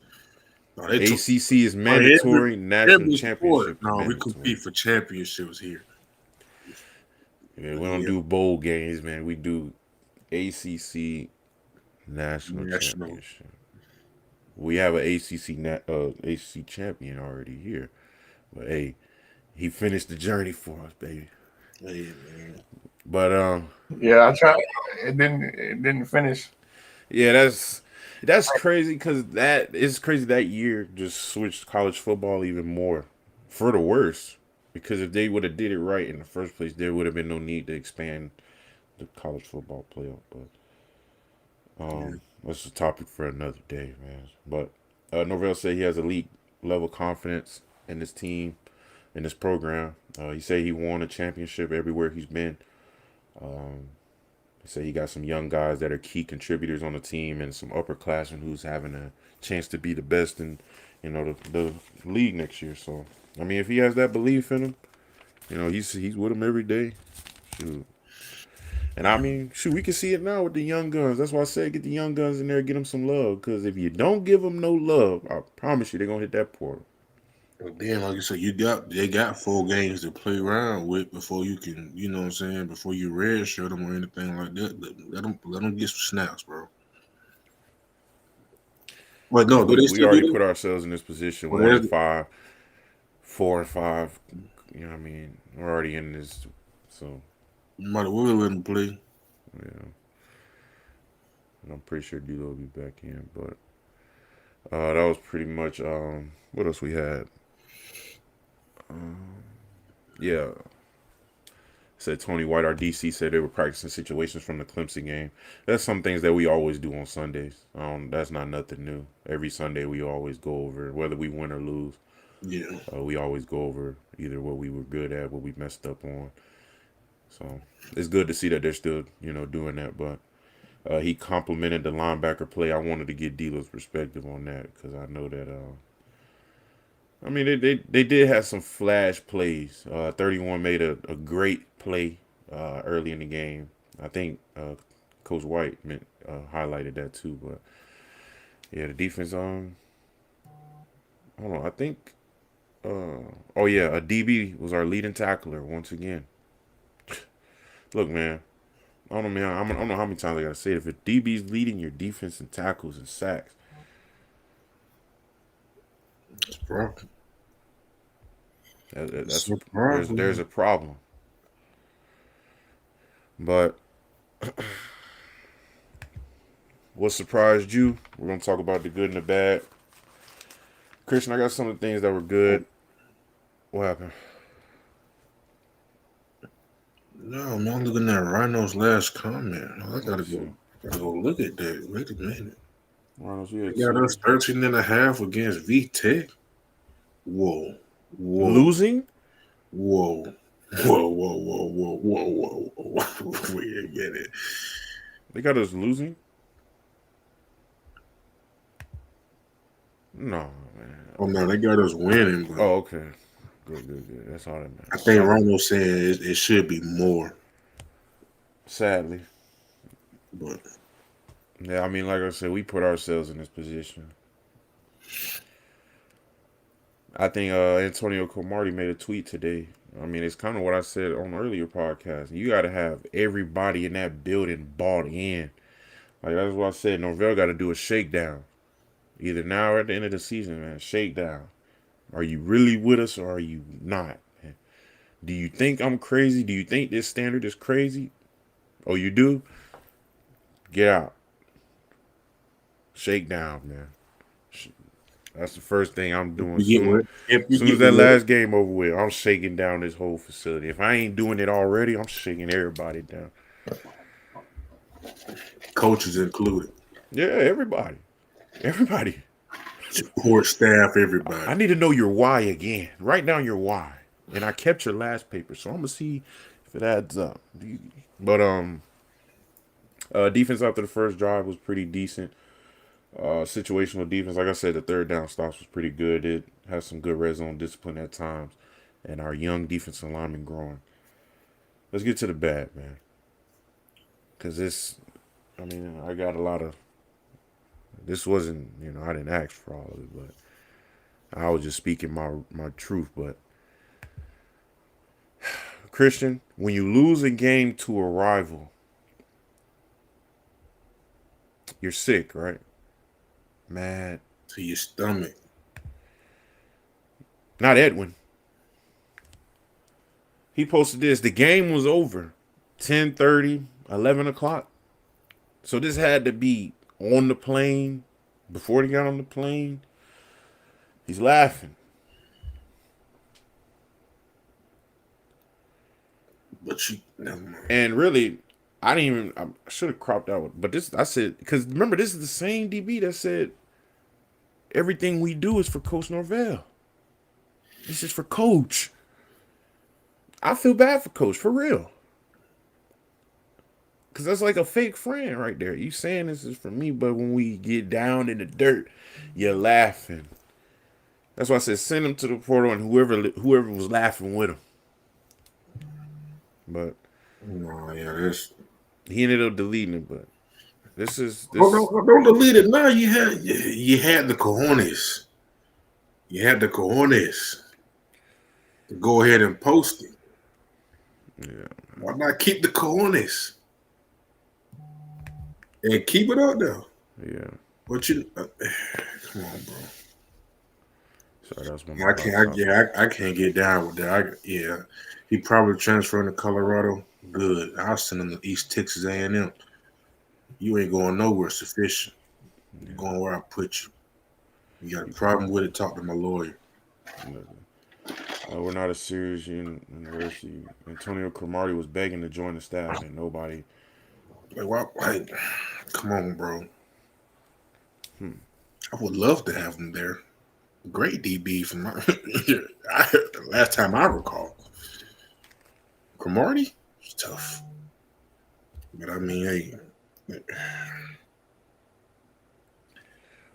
No, ACC is mandatory. National championship. No, we compete for championships here. Yeah, we don't do bowl games, man. We do ACC national championship. We have an ACC champion already here, but hey, he finished the journey for us, baby. Hey, man. But yeah, I tried. It didn't finish. Yeah, that's crazy because it's crazy that year just switched college football even more for the worse. Because if they would have did it right in the first place, there would have been no need to expand the college football playoff. But that's a topic for another day, man. But Norvell said he has elite level confidence in his team, in this program. He said he won a championship everywhere he's been. He said he got some young guys that are key contributors on the team and some upperclassmen who's having a chance to be the best in the league next year. So I mean, if he has that belief in him, he's with him every day. Shoot. And I mean, we can see it now with the young guns. That's why I said get the young guns in there, get them some love. Because if you don't give them no love, I promise you they're gonna hit that portal. But then, like you said, they got 4 games to play around with before you can, you know what I'm saying, before you redshirt them or anything like that. Let them get some snaps, bro. But no, do they We still do already that? put ourselves in this position, Well, 1-5, 4-5. You know what I mean? We're already in this, so might as well let them play. yeah. And I'm pretty sure D'Lo will be back in, but that was pretty much what else we had. Yeah, said Tony White, our DC, said they were practicing situations from the Clemson game. That's some things that we always do on Sundays. That's not nothing new. Every Sunday we always go over whether we win or lose. Yeah. We always go over either what we were good at, what we messed up on. So it's good to see that they're still, doing that. But he complimented the linebacker play. I wanted to get D'Lo's perspective on that because I know that. I mean, they did have some flash plays. 31 made a great play early in the game. I think Coach White highlighted that too. But yeah, the defense. Hold on. I think. Oh yeah, a DB was our leading tackler once again. Look, man. I don't know, man. I don't know how many times I gotta say it. If a DB's leading your defense in tackles and sacks, That's a problem. that's That's a problem. there's a problem. But what surprised you? We're gonna talk about the good and the bad. Christian, I got some of the things that were good. What happened? No, man, I'm looking at Rhino's last comment. I Let gotta me see. go look at that. Wait a minute. Ronald's, we They had got us two. 13 and a half against VTech. Whoa. Whoa. Losing? Whoa. Whoa, whoa, whoa, whoa, whoa, whoa. Wait a minute. They got us losing? No, man. Oh, no, they got us winning, but Oh, okay. Good. That's all that I matters. think Rhino said it should be more. Sadly. But Yeah, I mean, like I said, we put ourselves in this position. I think Antonio Cromartie made a tweet today. I mean, it's kind of what I said on earlier podcast. You got to have everybody in that building bought in. Like, that's what I said. Norvell got to do a shakedown. Either now or at the end of the season, man. Shakedown. Are you really with us or are you not? Man? Do you think I'm crazy? Do you think this standard is crazy? Oh, you do? Get out. Shakedown, man. That's the first thing I'm doing. if you Soon as get that rid last game over with, I'm shaking down this whole facility. If I ain't doing it already, I'm shaking everybody down. coaches included, Yeah, everybody. Everybody. support staff, everybody. I need to know your why again. Write down your why. And I kept your last paper, so I'm gonna see if it adds up. But defense after the first drive was pretty decent. Situational defense, like I said, the third down stops was pretty good. It has some good red zone discipline at times, and our young defensive lineman growing. Let's get to the bad, man. Because I mean, I got a lot of. This wasn't, I didn't ask for all of it, but I was just speaking my truth. But Christian, when you lose a game to a rival, you're sick, right? Mad. To your stomach. Not Edwin. He posted this. The game was over. 10:30, 11 o'clock. So this had to be on the plane. Before they got on the plane, he's laughing. But you never mind. And really, I should have cropped out. But I said, because remember, this is the same DB that said, everything we do is for Coach Norvell. This is for Coach. I feel bad for Coach, for real. Because that's like a fake friend right there. You saying this is for me, but when we get down in the dirt, you're laughing. That's why I said send him to the portal and whoever was laughing with him. But No, yeah, this. he ended up deleting it. But this is Don't delete it now. You had the cojones. You had the cojones to go ahead and post it. Yeah. Why not keep the cojones and keep it up there? Yeah. But you, come on, bro. So that's one of I my can't. I can't get down with that. He probably transferring to Colorado. Good. I'll send him to East Texas A&M. You ain't going nowhere sufficient. You're going where I put you. You got a problem with it? Talk to my lawyer. We're not a serious university. Antonio Cromartie was begging to join the staff, and nobody. Like, come on, bro. I would love to have him there. Great DB from my the last time I recall. Cromartie, it's tough. But I mean, hey.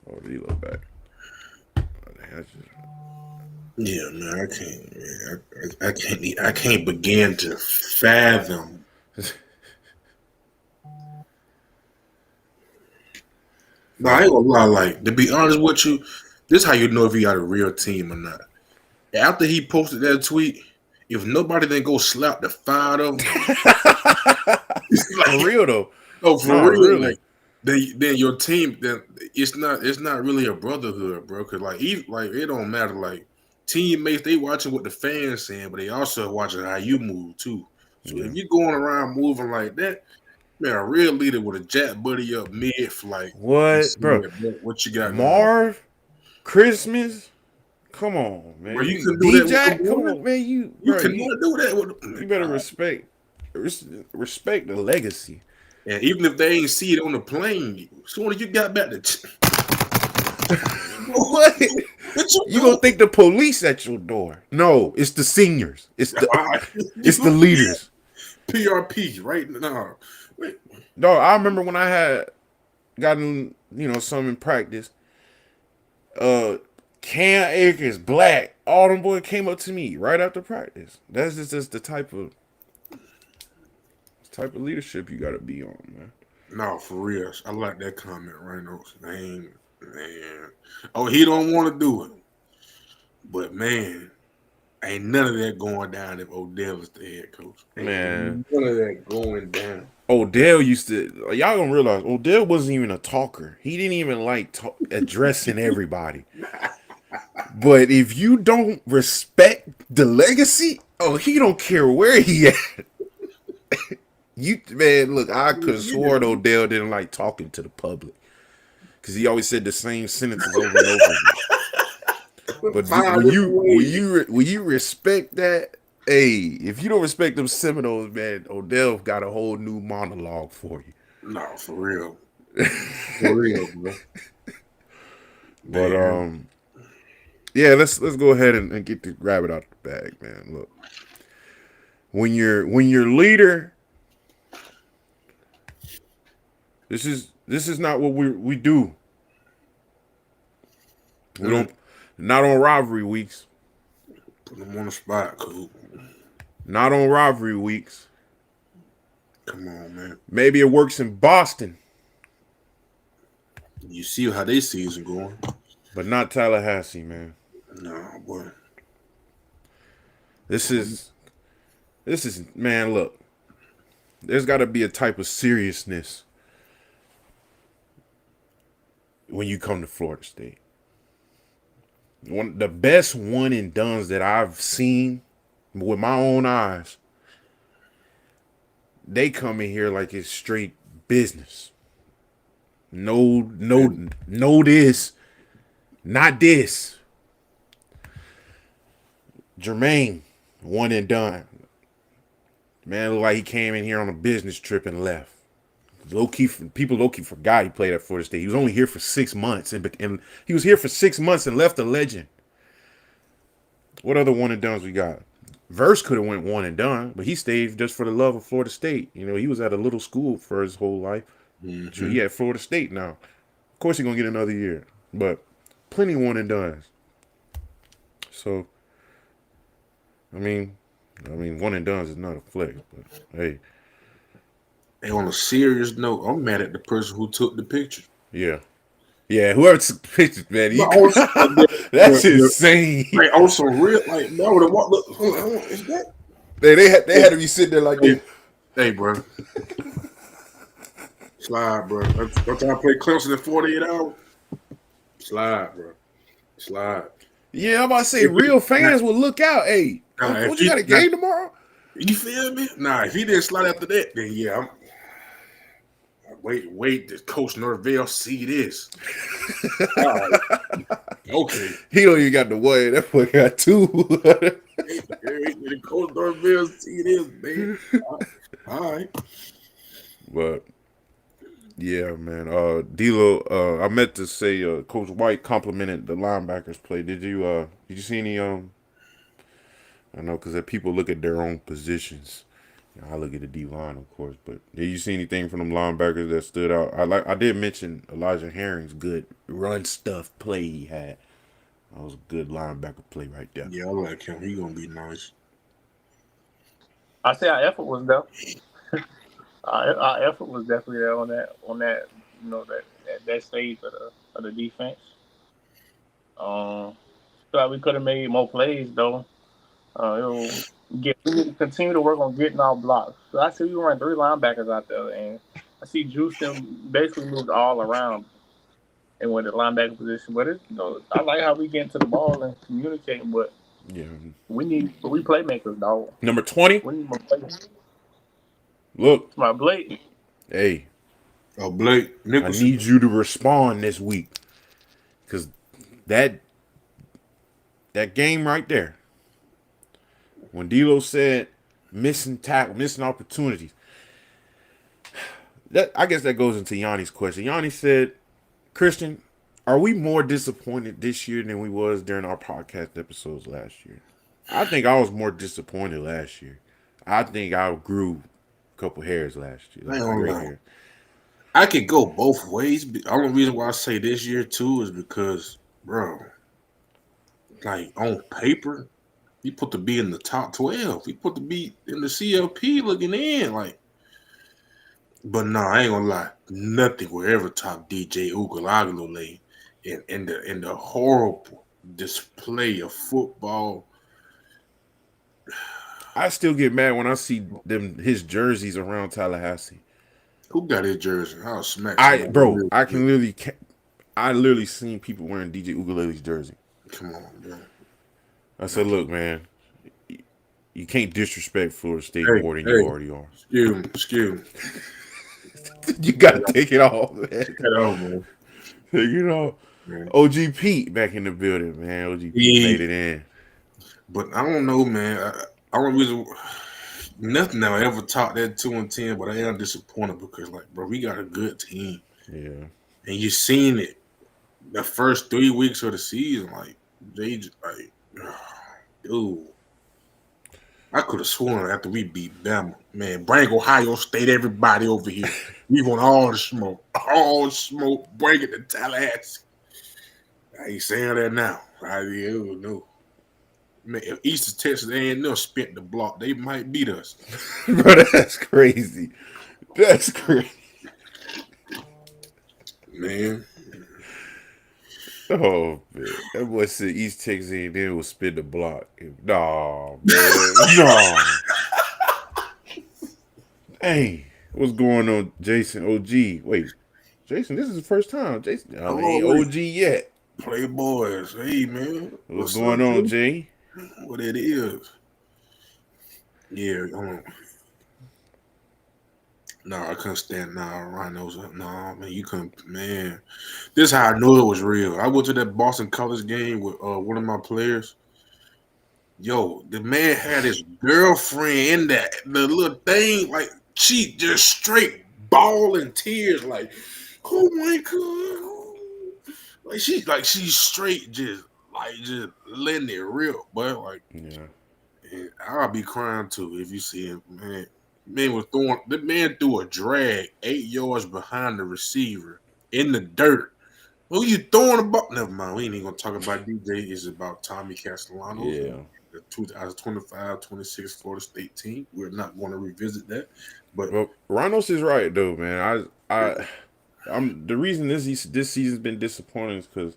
Oh, did he look back? Yeah, man, I can't. Man, I can't begin to fathom. No, I ain't gonna lie. Like, to be honest with you, this is how you know if you got a real team or not. After he posted that tweet, if nobody then go slap the five of them, For real though. oh, for No, real, really. like, then your team, then it's not really a brotherhood, bro. Cause like it don't matter. Like teammates, they watching what the fans saying, but they also watching how you move too. So Yeah. if you going around moving like that, man, a real leader would have jack buddy up mid flight. What, bro? What you got going on? Marv, Christmas. Come on, man. Bro, you You can do that with the D-Jack. Come boys. on, man. You Cannot do that with them. you better respect the legacy. And even if they ain't see it on the plane, soon as you got back to What? You gonna think the police at your door? No, it's the seniors. It's the leaders. PRP right now. Wait. No, I remember when I had gotten some in practice. Cam Akers, Black, all them boys came up to me right after practice. That's just the type of leadership you gotta be on, man. No, for real. I like that comment, Reynolds. Man. Oh, he don't want to do it. But man, ain't none of that going down if Odell is the head coach. Man, none of that going down. Odell used to. Y'all don't realize Odell wasn't even a talker. He didn't even like addressing everybody. But if you don't respect the legacy, he don't care where he at. Look, I could have sworn Odell didn't like talking to the public because he always said the same sentences over and over again. But when you respect that, hey, if you don't respect them Seminoles, man, Odell got a whole new monologue for you. No, for real. For real, bro. But yeah, let's go ahead and get the rabbit out the bag, man. Look, when your leader, this is not what we do. We don't, not on rivalry weeks. Put them on the spot, Coop. Not on rivalry weeks. Come on, man. Maybe it works in Boston. You see how they season going. But not Tallahassee, man. No, boy. This is man, look. There's got to be a type of seriousness when you come to Florida State. The best one and dones that I've seen with my own eyes, they come in here like it's straight business. No this, not this. Jermaine, one and done. Man, looked like he came in here on a business trip and left. People low-key forgot he played at Florida State. He was only here for 6 months, and he was here for 6 months and left a legend. What other one and dones we got? Verse could have went one and done, but he stayed just for the love of Florida State. He was at a little school for his whole life. Mm-hmm. So he at Florida State now. Of course he's gonna get another year, but plenty one and dones. So, I mean, one and dones is not a flex, but hey. Hey, on a serious note, I'm mad at the person who took the picture. Yeah, Yeah, whoever took the pictures, man, But also, that's insane. like also real, like I would have walked. Hold on, is that? They had to be sitting there like this. Hey, bro. Slide, bro. Don't y'all play Clemson in 48 hours? Slide, bro. Slide. Yeah, I'm about to say real fans will look out. Hey, don't you got a game tomorrow? You feel me? Nah, if he didn't slide after that, then yeah, wait, this Coach Norvell see this. All right. Okay. He don't even got the way. That boy got two. The Coach Norvell see this, man. All right. But yeah, man. D'Lo, I meant to say, Coach White complimented the linebackers play. Did you see any? I know because people look at their own positions. I look at the D line, of course, but did you see anything from them linebackers that stood out? I did mention Elijah Herring's good run stuff play he had. That was a good linebacker play right there. Yeah, I like him. He gonna be nice. I say our effort was there. Our effort was definitely there on that that stage of the defense. So we could have made more plays though. We need to continue to work on getting our blocks. So I see we run 3 linebackers out there, and I see Houston basically moved all around and with the linebacker position. But I like how we get into the ball and communicate. But yeah, we playmakers, dog. Number 20. We need more playmakers. Look, It's my Blake. Hey, Blake Nicholson. I need you to respond this week, because that game right there, when D'Lo said missing tackle, missing opportunities, I guess that goes into Yanni's question. Yanni said, Christian, are we more disappointed this year than we was during our podcast episodes last year? I think I was more disappointed last year. I think I grew a couple hairs last year. I could go both ways. The only reason why I say this year too is because, bro, like on paper, he put to be in the top 12. He put to be in the CFP looking in, like. But no, I ain't gonna lie. Nothing will ever top DJ Ugalagalo in the horrible display of football. I still get mad when I see his jerseys around Tallahassee. Who got his jersey? I'll smack. I literally seen people wearing DJ Ugalele's jersey. Come on, bro. I said, look, man, you can't disrespect Florida State more than you already are. Excuse me. You gotta take it off, man. Take it off, man. Take it off. Man. OG Pete back in the building, man. OG Pete made it in. But I don't know, man. I don't really nothing I ever taught that 2-10, but I am disappointed because, like, bro, we got a good team. Yeah. And you seen it the first 3 weeks of the season, like they just like, dude. I could have sworn after we beat Bama, man, bring Ohio State, everybody over here. We want all the smoke. All the smoke. Bring it to Tallahassee. I ain't saying that now. I don't know. Man, if Eastern Texas A&M spent the block, they might beat us. Bro, that's crazy. That's crazy. Man. Oh, man. That boy said East Texas A&M will spin the block. No, man. No. Hey, what's going on, Jason? OG. Wait, Jason, this is the first time. Jason, I ain't OG yet. Playboys. Hey, man. What's going on, Jay? What it is. Yeah, no, I couldn't stand Rhinos. No, man, you couldn't. Man, this is how I knew it was real. I went to that Boston College game with one of my players. Yo, the man had his girlfriend in the little thing, like she just straight bawling tears, like, oh my god, like she's straight just letting it rip, but like, yeah, I'll be crying too if you see him, man. The man threw a drag 8 yards behind the receiver in the dirt. Who you throwing the ball? Never mind. We ain't even gonna talk about DJ. It's about Tommy Castellanos. Yeah. The 2025-26 Florida State team. We're not going to revisit that. But well, Rhinos is right though, man. The reason this season's been disappointing is because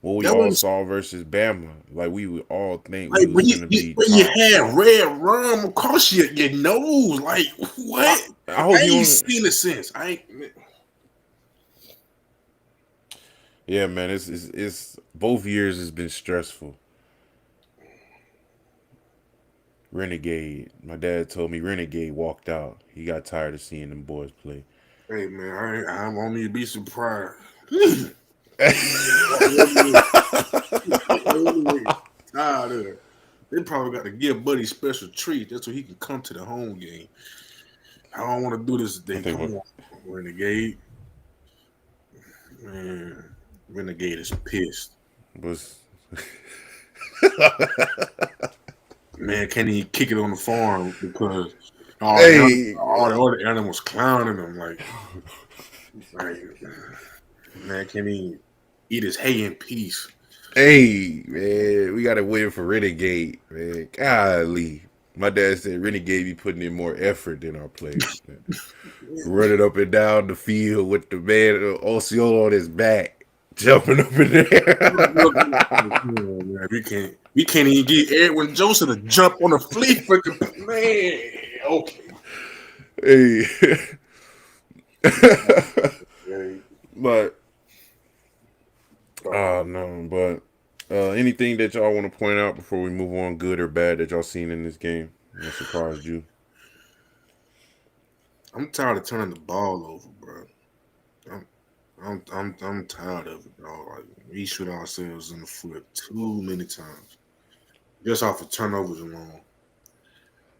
what we That all was saw versus Bama, like we would all think we like was gonna be when you top. had red rum across your nose. Like I, what? I I hope you ain't don't. seen it since. I ain't. Yeah, man, it's both years has been stressful. Renegade. My dad told me Renegade walked out. He got tired of seeing them boys play. Hey man, I want me to be surprised. Anyway, tired of it. They probably got to give Buddy special treat just so he can come to the home game. I don't want to do this I today. think Come what on, Renegade. Man, Renegade is pissed. was Man, can't even kick it on the farm because all hey the other animals clowning him. Like, man, can't even eat his hay in peace. hey man, we gotta win for Renegade, man. Golly. My dad said Renegade be putting in more effort than our players. Man. Running up and down the field with the man Osceola on his back, jumping up in Look, there. man, we can't even get Edwin Joseph to jump on the flea flicker. Man, okay. Hey. Okay. But no, but anything that y'all want to point out before we move on, good or bad, that y'all seen in this game that surprised you? I'm tired of turning the ball over, bro. I'm I'm tired of it, bro. Like we shoot ourselves in the foot too many times, just off of turnovers alone.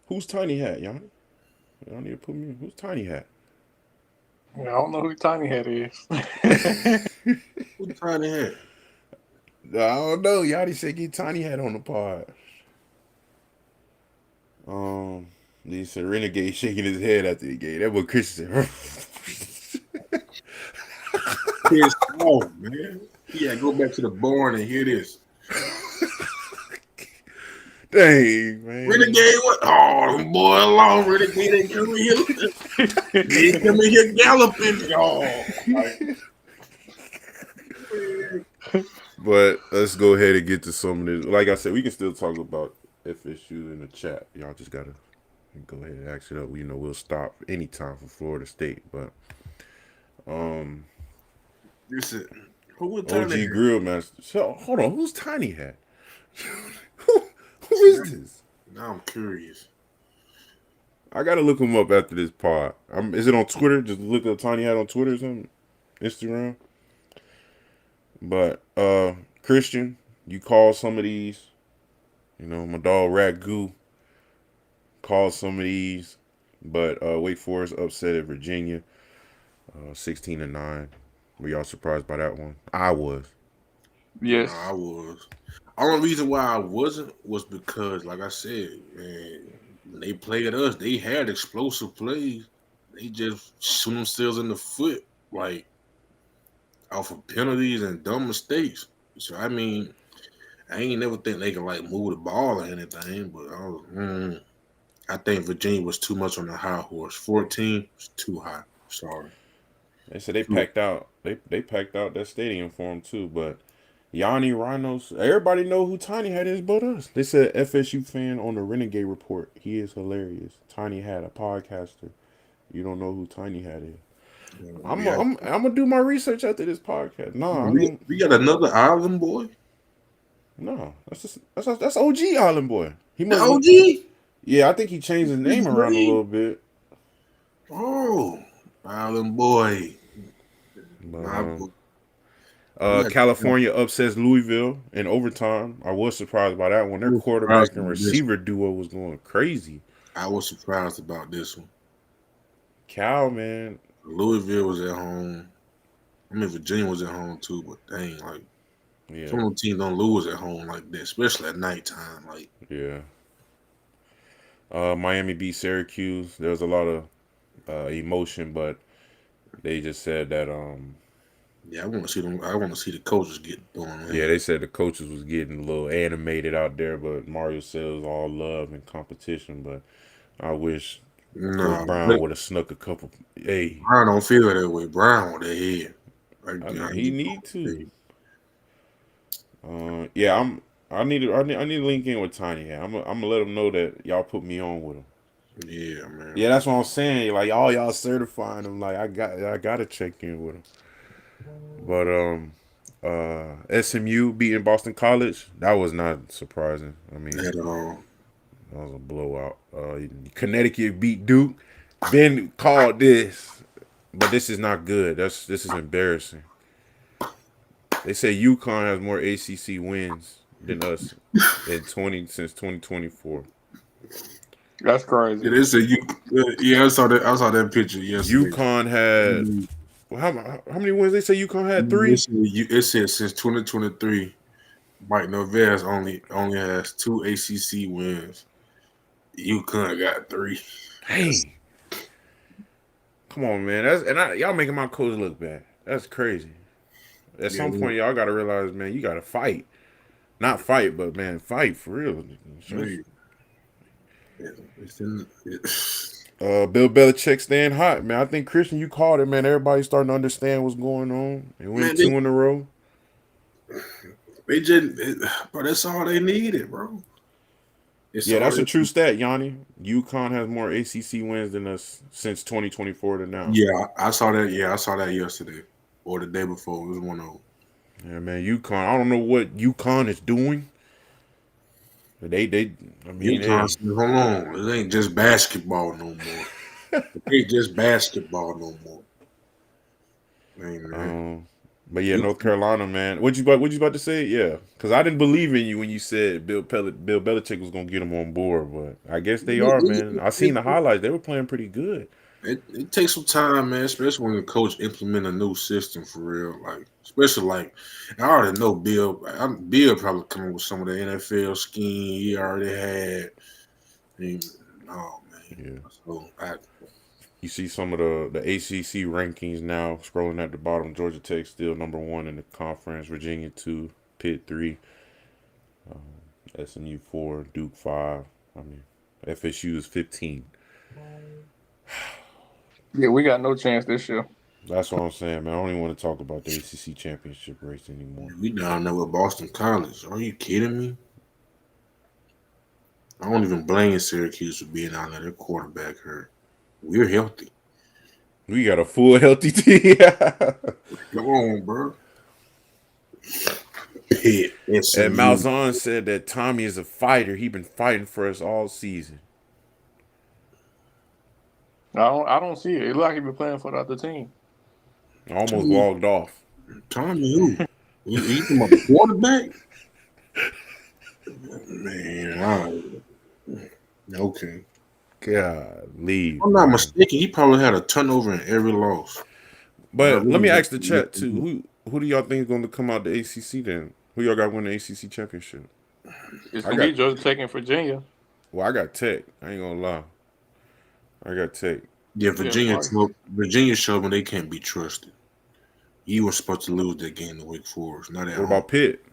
Who's Tiny Hat, y'all? Y'all need to put me. Who's Tiny Hat? I don't know who Tiny Head is. Who trying to hit? I don't know. Yachty said get Tiny Hat on the pod. Um, he said Renegade shaking his head after the game. That what Christian said. Pissed off, man. Yeah, go back to the barn and hear this. Dang, man. Renegade, what? Oh, them boy alone. Renegade ain't coming here. They ain't coming here galloping. Oh, But let's go ahead and get to some of this. Like I said, we can still talk about FSU in the chat. Y'all just gotta go ahead and ask it up. You know, we'll stop anytime for Florida State. But this is who was trying OG to Grill Master. So hold on, who's Tiny Hat? who is this? Now I'm curious. I gotta look him up after this pod. Is it on Twitter? Just look up Tiny Hat on Twitter or something. Instagram. But Christian, you call some of these. You know, my dog Ragu called some of these. But Wake Forest upset at Virginia, 16-9. Were y'all surprised by that one? I was. Yes. I was. Only reason why I wasn't was because, like I said, man, when they played us, they had explosive plays. They just shoot themselves in the foot, like off of penalties and dumb mistakes. So I mean, I ain't never think they could like move the ball or anything, but I think Virginia was too much on the high horse. 14 was too high. Sorry. They said they packed out. They packed out that stadium for him too. But Yanni Rhinos, everybody know who Tiny Hat is but us. They said FSU fan on the Renegade Report. He is hilarious. Tiny Hat, a podcaster. You don't know who Tiny Hat is. I'm Yeah. gonna do my research after this podcast. Nah, I'm gonna, We got another island boy. no. That's OG Island Boy. He The must. OG. Yeah, I think he changed his name around a little bit. Oh, Island boy. But My boy. Yeah, California upsets Louisville in overtime. I was surprised by that one. Their quarterback and receiver duo was going crazy. I was surprised about this one. Cal, man. Louisville was at home. I mean, Virginia was at home too, but dang, like Yeah, some of the teams don't lose at home like that, especially at nighttime. Like, yeah. Miami beat Syracuse. There was a lot of emotion, but they just said that yeah, I want to see them. I want to see the coaches get going. yeah, they said the coaches was getting a little animated out there, but Mario said it was all love and competition. But I wish No, Coach Brown would have snuck a couple. Hey, Brown don't feel that way. Brown on the head. I Like, mean, I he ain't need to. gonna Yeah, I need to link in with Tiny. Yeah, I'm gonna let him know that y'all put me on with him. yeah, man. Yeah, that's what I'm saying. Like y'all certifying him. Like I gotta check in with him. But SMU beating Boston College, that was not surprising. I mean, At all. that was a blowout. Connecticut beat Duke. Ben called this, but this is not good. This is embarrassing. They say UConn has more ACC wins than us in 2024. That's crazy. Yeah, they said you. Yeah, I saw that. I saw that picture yesterday. UConn had Mm, well, how many wins? They say UConn had It three. said, it said since 2023, Mike Norvell's only has 2 ACC wins. UConn got 3. Yes. Hey, come on, man. Y'all making my coach look bad. That's crazy. At Yeah, some point, y'all gotta realize, man, you gotta fight. Not fight, but man, fight for real. hey, it's in, it, Bill Belichick staying hot, man. I think Christian, you called it, man. Everybody's starting to understand what's going on. They win man, two in a row. they just, but that's all they needed, bro. It's Yeah, all that's a they. true stat, Yanni. UConn has more ACC wins than us since 2024 to now. Yeah, I saw that. Yeah, I saw that yesterday or the day before. It was one of them. Yeah, man, UConn. I don't know what UConn is doing. But I mean, UConn hey. said, hold on, it ain't just basketball no more. It ain't just basketball no more. Man, Um, but yeah, you, North Carolina, man. What you about to say? Yeah, because I didn't believe in you when you said Bill Belichick was gonna get them on board, but I guess they are, man. I seen the highlights; they were playing pretty good. it takes some time, man. Especially when the coach implement a new system for real. Like, especially like I already know Bill probably coming with some of the NFL scheme he already had. And, oh man, Yeah, so you see some of the ACC rankings now scrolling at the bottom. Georgia Tech still number 1 in the conference. Virginia 2, Pitt 3, SMU 4, Duke 5. I mean, FSU is 15. Yeah, we got no chance this year. That's what I'm saying, man. I don't even want to talk about the ACC championship race anymore. we down there with Boston College. Are you kidding me? I don't even blame Syracuse for being out there. Their quarterback hurt. We're healthy. We got a full healthy team. Come on, bro. Pitt, And SMU. Malzahn said that Tommy is a fighter. He been fighting for us all season. I don't see it. It look like he been playing for the other team. I almost Tommy, logged off. Tommy who? You talking about the quarterback? Man, all right. Okay. God, If leave, I'm not man. mistaken, he probably had a turnover in every loss. I But let really me don't ask the look chat at it. too. Who do y'all think is going to come out the ACC then? Who y'all got win the ACC championship? It's I gonna be got Georgia Tech and Virginia. I got Tech. I ain't gonna lie. I got Tech. Yeah, Yeah, probably. Virginia showed me they can't be trusted. You were supposed to lose that game to Wake Forest, not at What home. about Pitt?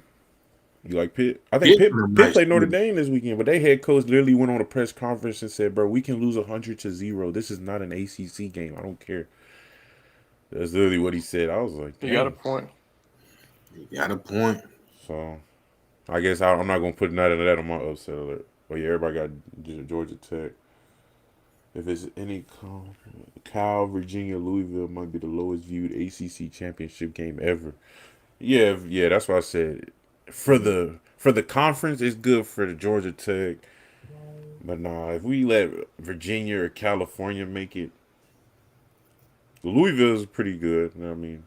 You like Pitt? I think Pitt Pitt a Pitt nice played Notre team. Dame this weekend, but their head coach literally went on a press conference and said, "Bro, we can lose 100-0. This is not an ACC game. I don't care." That's literally what he said. I was like, You got a "Dang." point. You got a point. So I guess I'm not gonna put none of that on my upset alert. But yeah, everybody got Georgia Tech. If it's any Cal, Virginia, Louisville might be the lowest viewed ACC championship game ever. Yeah, yeah, that's what I said. For the conference, it's good for the Georgia Tech. But nah, if we let Virginia or California make it, Louisville is pretty good. You know what I mean,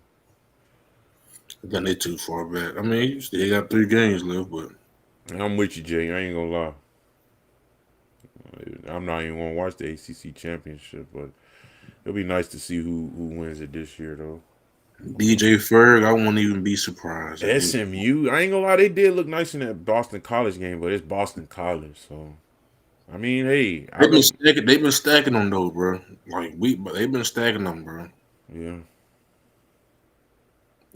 Then they too far back. I mean, you still got 3 games left, but I'm with you, Jay. I ain't gonna lie. I'm not even gonna watch the ACC championship, but it'll be nice to see who wins it this year, though. DJ Ferg, I won't even be surprised if he. SMU, I ain't gonna lie, they did look nice in that Boston College game, but it's Boston College, so I mean, hey, They've been stacking them though, bro. But they've been stacking them, bro. yeah,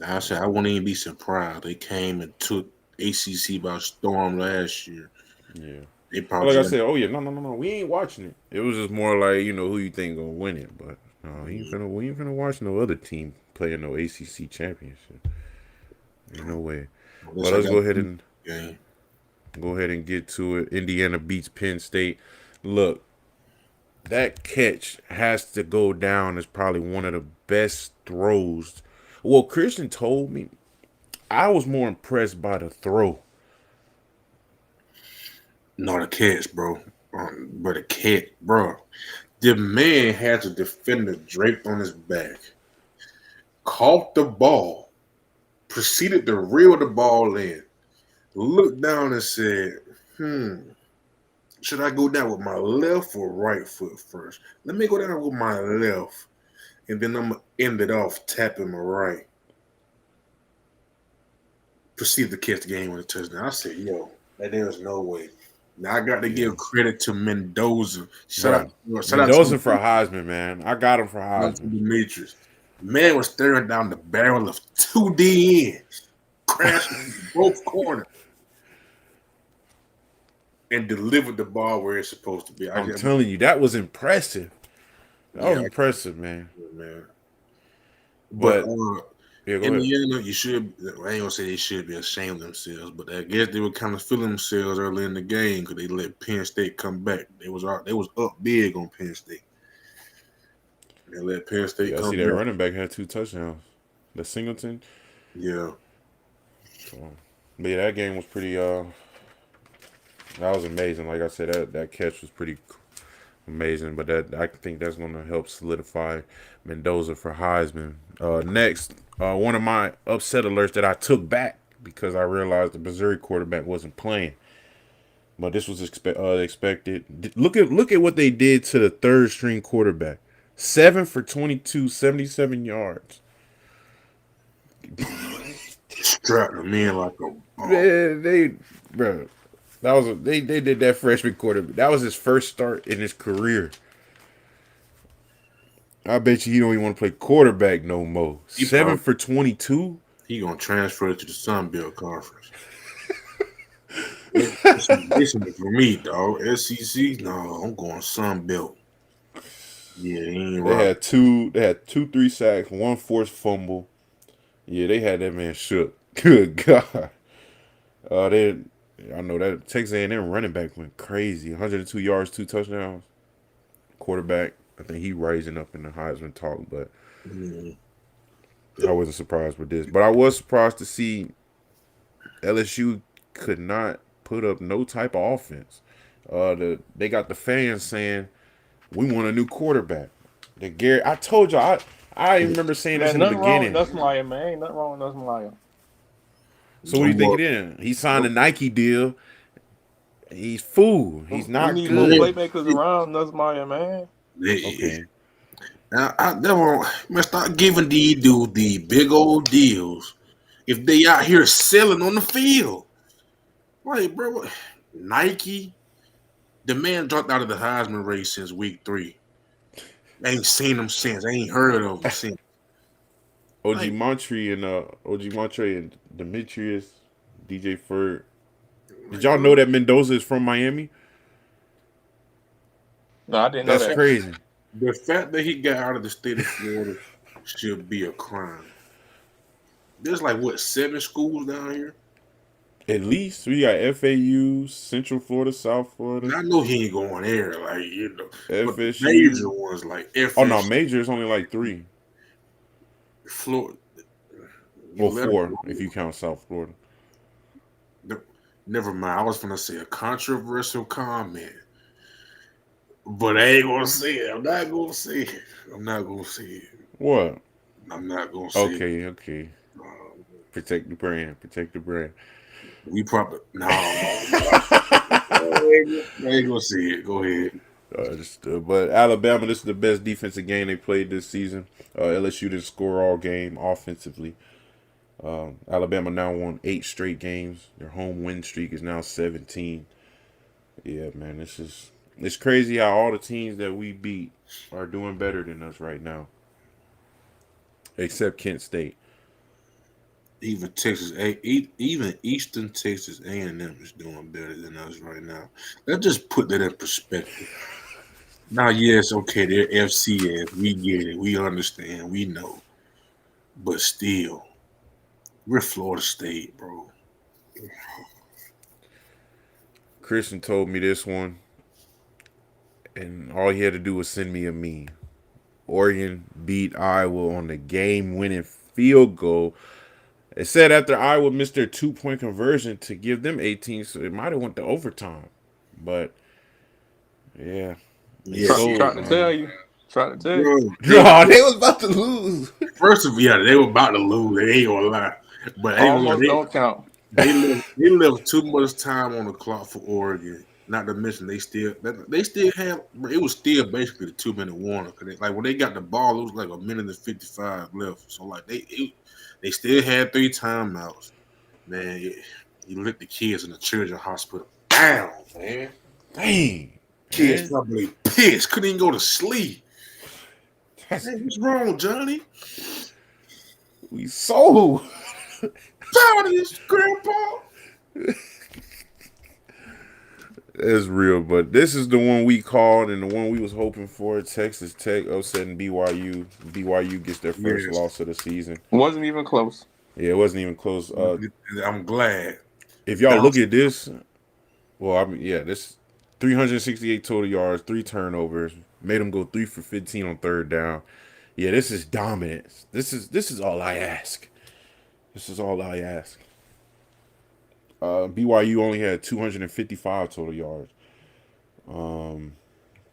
I said I wouldn't even be surprised. They came and took ACC by storm last year. yeah. They But like I probably said, oh yeah, no, we ain't watching it. It was just more like who you think gonna win it, but no, we ain't finna watch no other team playing no ACC championship. Ain't no way. unless But I let's got go a ahead and game. get to it. Indiana beats Penn State. Look, that catch has to go down as probably one of the best throws. Well, Christian told me I was more impressed by the throw. No, the catch, bro. But the cat, bro. The man had a defender draped on his back, caught the ball, proceeded to reel the ball in, looked down and said, should I go down with my left or right foot first? Let me go down with my left, and then I'm going to end it off tapping my right. Proceeded to catch the game with a touchdown. I said, yo, there's no way. Now I got to Yeah. give credit to Mendoza. Shout Right. out Mendoza to for Heisman, man. I got him for Heisman. Demetrius. Man was staring down the barrel of two DNs, crashing both corners, and delivered the ball where it's supposed to be. I'm telling you, that was impressive. That was Yeah, impressive, man. man. But But yeah, go in ahead. the end, you should. I ain't gonna say they should be ashamed of themselves, but I guess they were kind of feeling themselves early in the game because they let Penn State come back. They was up big on Penn State. They let Penn State Yeah, I come see that back. running back had 2 touchdowns. The Singleton. Yeah, So, but yeah, that game was pretty. That was amazing. Like I said, that catch was pretty amazing. But that I think that's going to help solidify Mendoza for Heisman. Next, one of my upset alerts that I took back because I realized the Missouri quarterback wasn't playing. But this was expected. Look at what they did to the third string quarterback. 7 for 22, 77 yards. strapped them in like a ball. Bro, they did that freshman quarterback. That was his first start in his career. I bet you he don't even want to play quarterback no more. He 7 probably for 22. he gonna transfer to the Sun Belt Conference. Listen for me, dog. SEC, no, I'm going Sun Belt. Yeah, he ain't They rock. had two. They had 3 sacks, 1 forced fumble. Yeah, they had that man shook. Good God. They. I know that Texas A&M running back went crazy. 102 yards, 2 touchdowns. Quarterback, I think he rising up in the Heisman talk, but Mm. I wasn't surprised with this. But I was surprised to see LSU could not put up no type of offense. They got the fans saying we want a new quarterback. I told you I remember saying this Man, in the nothing wrong with beginning. Nussmeier, man. Ain't nothing wrong with Nussmeier. So what do you think it is? He signed a Nike deal. He's fool. He's We not need more good. playmakers around Nussmeier, man. Okay. Now, man, start giving these dudes the big old deals if they out here selling on the field. Like, bro, Nike, the man dropped out of the Heisman race since week 3. I ain't seen him since. I ain't heard of him since. Like, OG Montre and Demetrius, DJ Ford. Did y'all know that Mendoza is from Miami? No, I didn't know That's that. crazy. the fact that he got out of the state of Florida should be a crime. There's like, what, 7 schools down here? At least we got FAU, Central Florida, South And Florida, I know he ain't going there, like, but the major FSU. ones like Oh no, FSU, major is only like 3. Florida. You Well, let him 4 if go. you count South Florida. Never mind. I was gonna say a controversial comment, but I ain't gonna say it. I'm not gonna say it. I'm not gonna say it. What? I'm not gonna say it. Okay. Protect the brand. Protect the brand. We probably no. I ain't gonna say it. Go ahead. But Alabama, this is the best defensive game they played this season. LSU didn't score all game offensively. Alabama now won 8 straight games. Their home win streak is now 17. Yeah, man, it's crazy how all the teams that we beat are doing better than us right now, except Kent State. even even Eastern Texas A&M is doing better than us right now. Let's just put that in perspective. Now, yes, okay, they're FCS. We get it. We understand. We know. But still, we're Florida State, bro. Christian told me this one, and all he had to do was send me a meme. Oregon beat Iowa on the game-winning field goal. It said after Iowa missed their 2-point conversion to give them 18, so it might have went to overtime. But yeah, they Yeah, sold, Trying to tell man. you. Trying to tell you. bro. No, they was about to lose. First of all, yeah, they were about to lose. They ain't gonna lie. But anyway, Almost don't count. they left too much time on the clock for Oregon. Not to mention they still had it was still basically the 2-minute warning. Cause like when they got the ball, it was like a minute and 55 left. So like they still had 3 timeouts. Man, you let the kids in the children's hospital down, man. Dang, Kids man. probably pissed, couldn't even go to sleep. That's, Hey, what's wrong, Johnny? we sold. Proud of this, Grandpa. That's real, but this is the one we called and the one we was hoping for. Texas Tech upsetting BYU. BYU gets their first Yes. loss of the season. Wasn't even close. Yeah, it wasn't even close. I'm glad. If y'all look at this, well, I mean, yeah, this 368 total yards, 3 turnovers, made them go 3 for 15 on 3rd down. Yeah, this is dominance. This is all I ask. This is all I ask. BYU only had 255 total yards.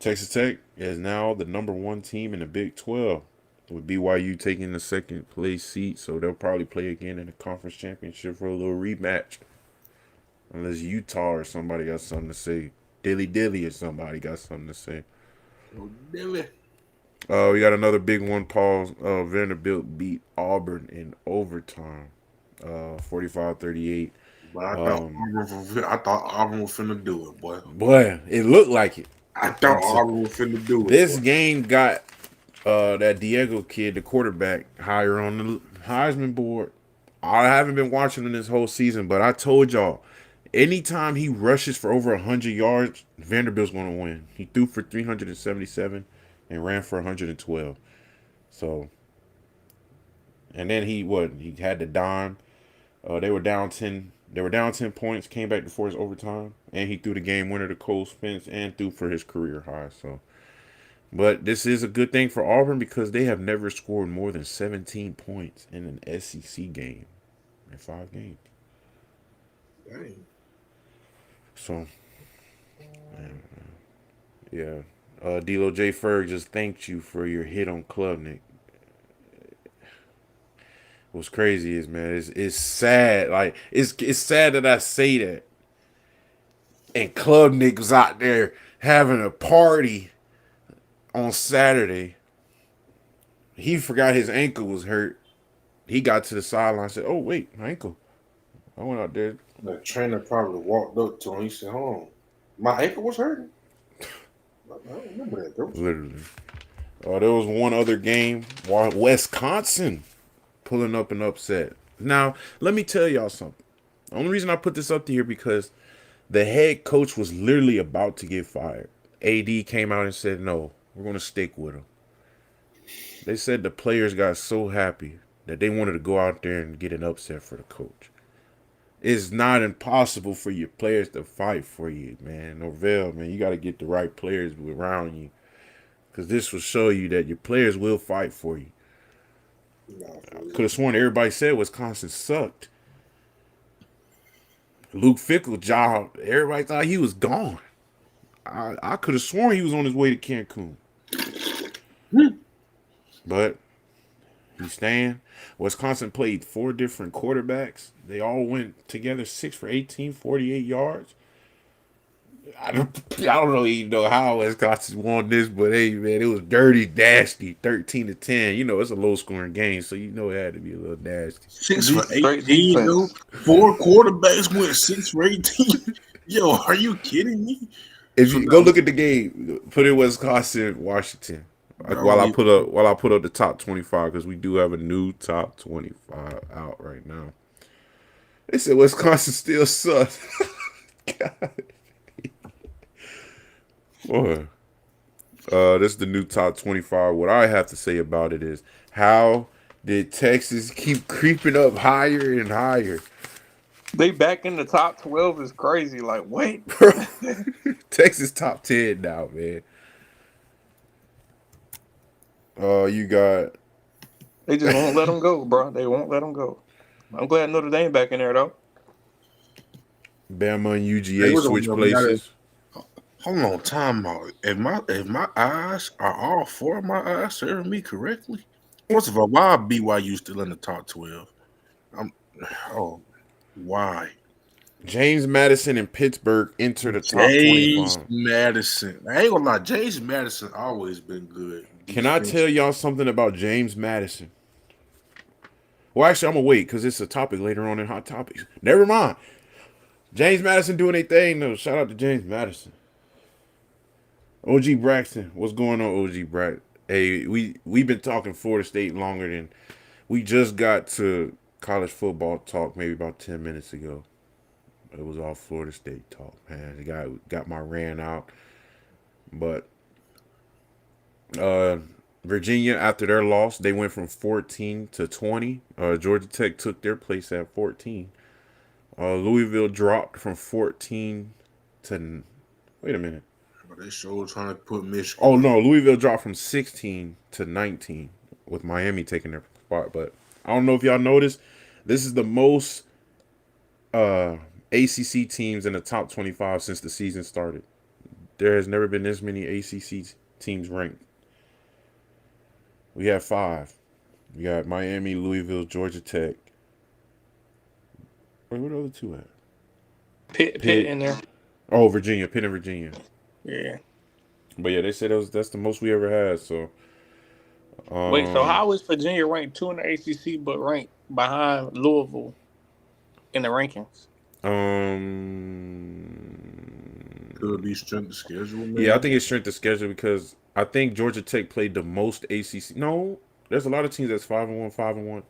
Texas Tech is now the #1 team in the Big 12, with BYU taking the 2nd place seat. So they'll probably play again in the conference championship for a little rematch, unless Utah or somebody got something to say. Dilly or somebody got something to say. Oh, Dilly. We got another big one. Paul Vanderbilt beat Auburn in overtime, 45-38. But I thought Auburn was finna do it, boy. Boy, it looked like it. I thought Auburn was finna do it. This boy. game got that Diego kid, the quarterback, higher on the Heisman board. I haven't been watching him this whole season, but I told y'all, anytime he rushes for over 100 yards, Vanderbilt's going to win. He threw for 377 and ran for 112. So, and then he had the dime. They were down 10. They were down 10 points, came back to force overtime, and he threw the game winner to Cole Spence and threw for his career high. So, but this is a good thing for Auburn because they have never scored more than 17 points in an SEC game in 5 games. Dang. So, yeah. D'Lo J. Ferg just thanked you for your hit on Klubnik. What's crazy is, man, it's sad. Like it's sad that I say that. And Klubnik was out there having a party on Saturday. He forgot his ankle was hurt. He got to the sideline and said, "Oh wait, my ankle." I went out there. The trainer probably walked up to him. He said, "Hold on, my ankle was hurting." I don't remember that, bro. Literally. There was one other game. Wisconsin pulling up an upset. Now, let me tell y'all something. The only reason I put this up to here because the head coach was literally about to get fired. AD came out and said, "No, we're going to stick with him." They said the players got so happy that they wanted to go out there and get an upset for the coach. It's not impossible for your players to fight for you, man. Norvell, man, you got to get the right players around you. Because this will show you that your players will fight for you. Could have sworn everybody said Wisconsin sucked. Luke Fickle job, everybody thought he was gone. I could have sworn he was on his way to Cancun. But he's staying. Wisconsin played 4 different quarterbacks. They all went together 6 for 18, 48 yards. I don't really know how Wisconsin won this, but hey, man, it was dirty, nasty, 13-10. You know, it's a low-scoring game, so you know it had to be a little nasty. 6 for Straight 18, defense. though. 4 quarterbacks went 6 for 18. Yo, are you kidding me? If you go look at the game, put in Wisconsin, Washington. While I put up the top 25 because we do have a new top 25 out right now. They said Wisconsin still sucks. God. Boy. This is the new top 25. What I have to say about it is, how did Texas keep creeping up higher and higher? They back in the top 12 is crazy. Like, wait. Bro, Texas top 10 now, man. You got They just won't let them go, bro. They won't let them go. I'm glad Notre Dame back in there, though. Bama and Hey, UGA what's switch up, places. hold on, time out. If my eyes are all four of my eyes serving me correctly? First of all, why are BYU still in the top 12? I'm oh why? James Madison and Pittsburgh enter the top James 25. Madison. I ain't gonna lie, James Madison always been good. Can I Defense. tell y'all something about James Madison? Well, actually, I'm going to wait because it's a topic later on in Hot Topics. Never mind. James Madison doing a thing, though. Shout out to James Madison. OG Braxton. What's going on, OG Braxton? Hey, we've been talking Florida State longer than we just got to college football talk maybe about 10 minutes ago. It was all Florida State talk, man. The got my rant out. But Virginia, after their loss, they went from 14 to 20. Georgia Tech took their place at 14. Louisville dropped from 14 to. Wait a minute. But they sure trying to put Michigan. Oh no, Louisville dropped from 16 to 19 with Miami taking their spot. But I don't know if y'all noticed, this is the most ACC teams in the top 25 since the season started. There has never been this many ACC teams ranked. We have 5. We got Miami, Louisville, Georgia Tech. Wait, where the other 2 at? Pitt in there. Oh, Virginia, Pitt and Virginia. Yeah. But yeah, they said that's the most we ever had. So, Wait, so how is Virginia ranked 2 in the ACC but ranked behind Louisville in the rankings? Could be strength of schedule, man. Yeah, I think it's strength of schedule because I think Georgia Tech played the most ACC. No, there's a lot of teams that's 5-1, 5-1.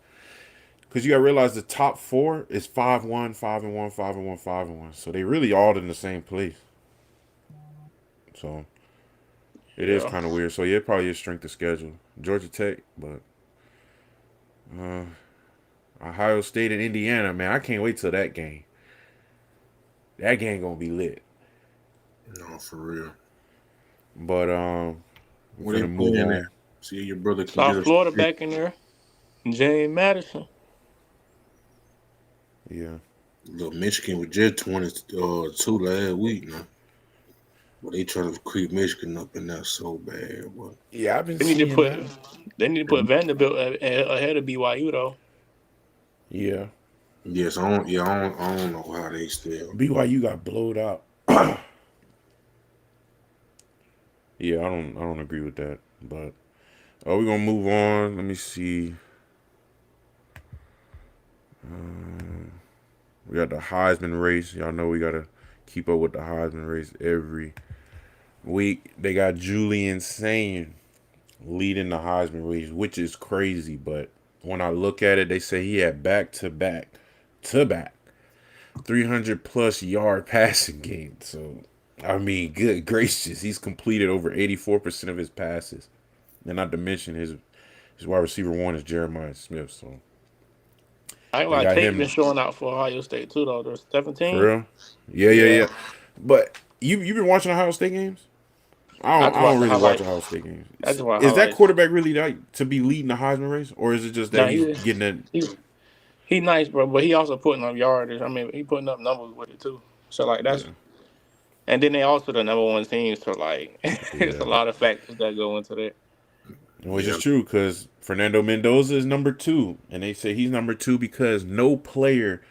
Because you got to realize the top 4 is 5-1, 5-1, 5-1, 5-1. So they really all in the same place. So it is kind of weird. So yeah, it probably is strength of schedule. Georgia Tech, but Ohio State and Indiana, man, I can't wait till that game. That game gonna be lit. No, for real. But What we're they gonna move in on. there? See your brother can South get Florida back in there. James Madison. Yeah. Look, Michigan was just 22 last week now. But they trying to creep Michigan up in there so bad. Boy. Yeah, I've been They need to seeing that. put Vanderbilt ahead of BYU though. Yeah. Yes, I don't know how they still. BYU got blowed out. Yeah, I don't agree with that. But we're gonna move on. Let me see. We got the Heisman race. Y'all know we gotta keep up with the Heisman race every week. They got Julian Sayin leading the Heisman race, which is crazy. But when I look at it, they say he had back 300 plus yard passing games. So I mean, good gracious, he's completed over 84% of his passes, and not to mention his wide receiver 1 is Jeremiah Smith. So I ain't they like got Tate been him showing out for Ohio State too though. There's for 17. real. Yeah, yeah, Yeah. yeah. But you been watching Ohio State games? I just I watch don't the really watch highlights. Ohio State games. I just watch Is that highlights. quarterback really like to be leading the Heisman race, or is it just that Now he's getting it? he nice, bro, but he also putting up yardage. I mean, he putting up numbers with it too. So like that's, Yeah, and then they also the number 1 team. So like, it's a yeah. lot of factors that go into that. Which Yeah, is true because Fernando Mendoza is number 2, and they say he's number 2 because no player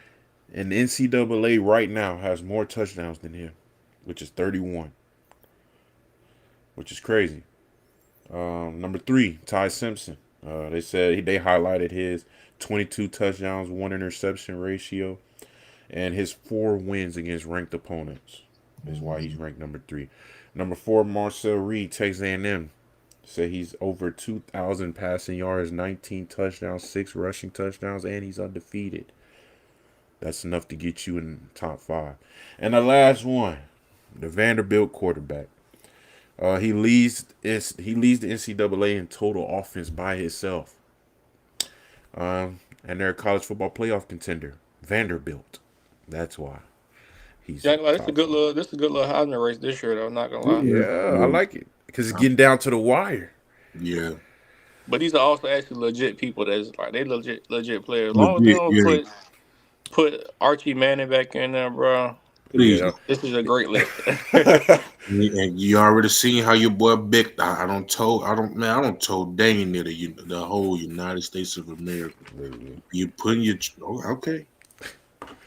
in the NCAA right now has more touchdowns than him, which is 31, which is crazy. Number 3, Ty Simpson. They said they highlighted his 22 touchdowns, 1 interception ratio, and his 4 wins against ranked opponents is why he's ranked number 3. Number 4, Marcel Reed, Texas A&M. Say he's over 2,000 passing yards, 19 touchdowns, 6 rushing touchdowns, and he's undefeated. That's enough to get you in the top 5. And the last one, the Vanderbilt quarterback. He leads the NCAA in total offense by himself. And they're a college football playoff contender. Vanderbilt. That's why he's Yeah, like, top 5. this is a good little Heisman race this year, though. Not gonna lie. Yeah, I like it because it's getting down to the wire. Yeah. But these are also actually legit people. That's like they legit players. As long as they Legit, don't yeah. put Archie Manning back in there, bro. Please. Yeah. This is a great list. And you already seen how your boy Bick. I don't told dang near the whole United States of America. You putting your okay.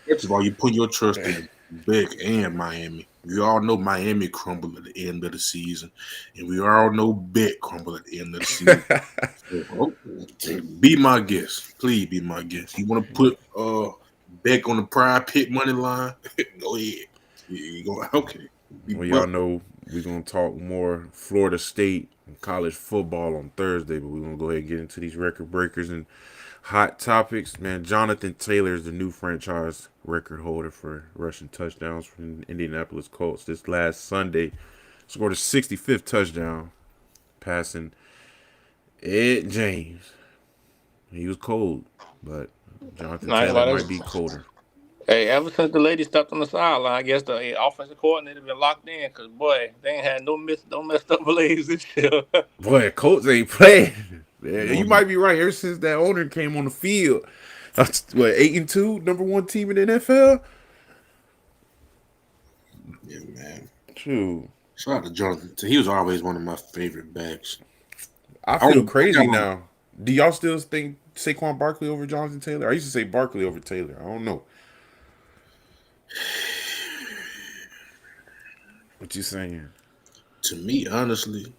First of all, you put your trust in Bick and Miami. We all know Miami crumbled at the end of the season, and we all know Bick crumbled at the end of the season. So, be my guest, please. Be my guest. You want to put Beck on the pride pit money line? Go ahead. You go okay. Well, y'all know we're going to talk more Florida State and college football on Thursday, but we're going to go ahead and get into these record breakers and hot topics. Man, Jonathan Taylor is the new franchise record holder for rushing touchdowns from the Indianapolis Colts. This last Sunday, scored a 65th touchdown, passing Ed James. He was cold, but Jonathan Taylor might be colder. Hey, ever since the lady stepped on the sideline, I guess the offensive coordinator been locked in because boy, they ain't had no messed up plays this year. Boy, Colts ain't playing. You might be right. Ever since that owner came on the field, what 8-2, number 1 team in the NFL. Yeah, man. True. Shout out to Jonathan. He was always one of my favorite backs. I feel crazy now. Do y'all still think Saquon Barkley over Jonathan Taylor? I used to say Barkley over Taylor. I don't know. What you saying? To me, honestly,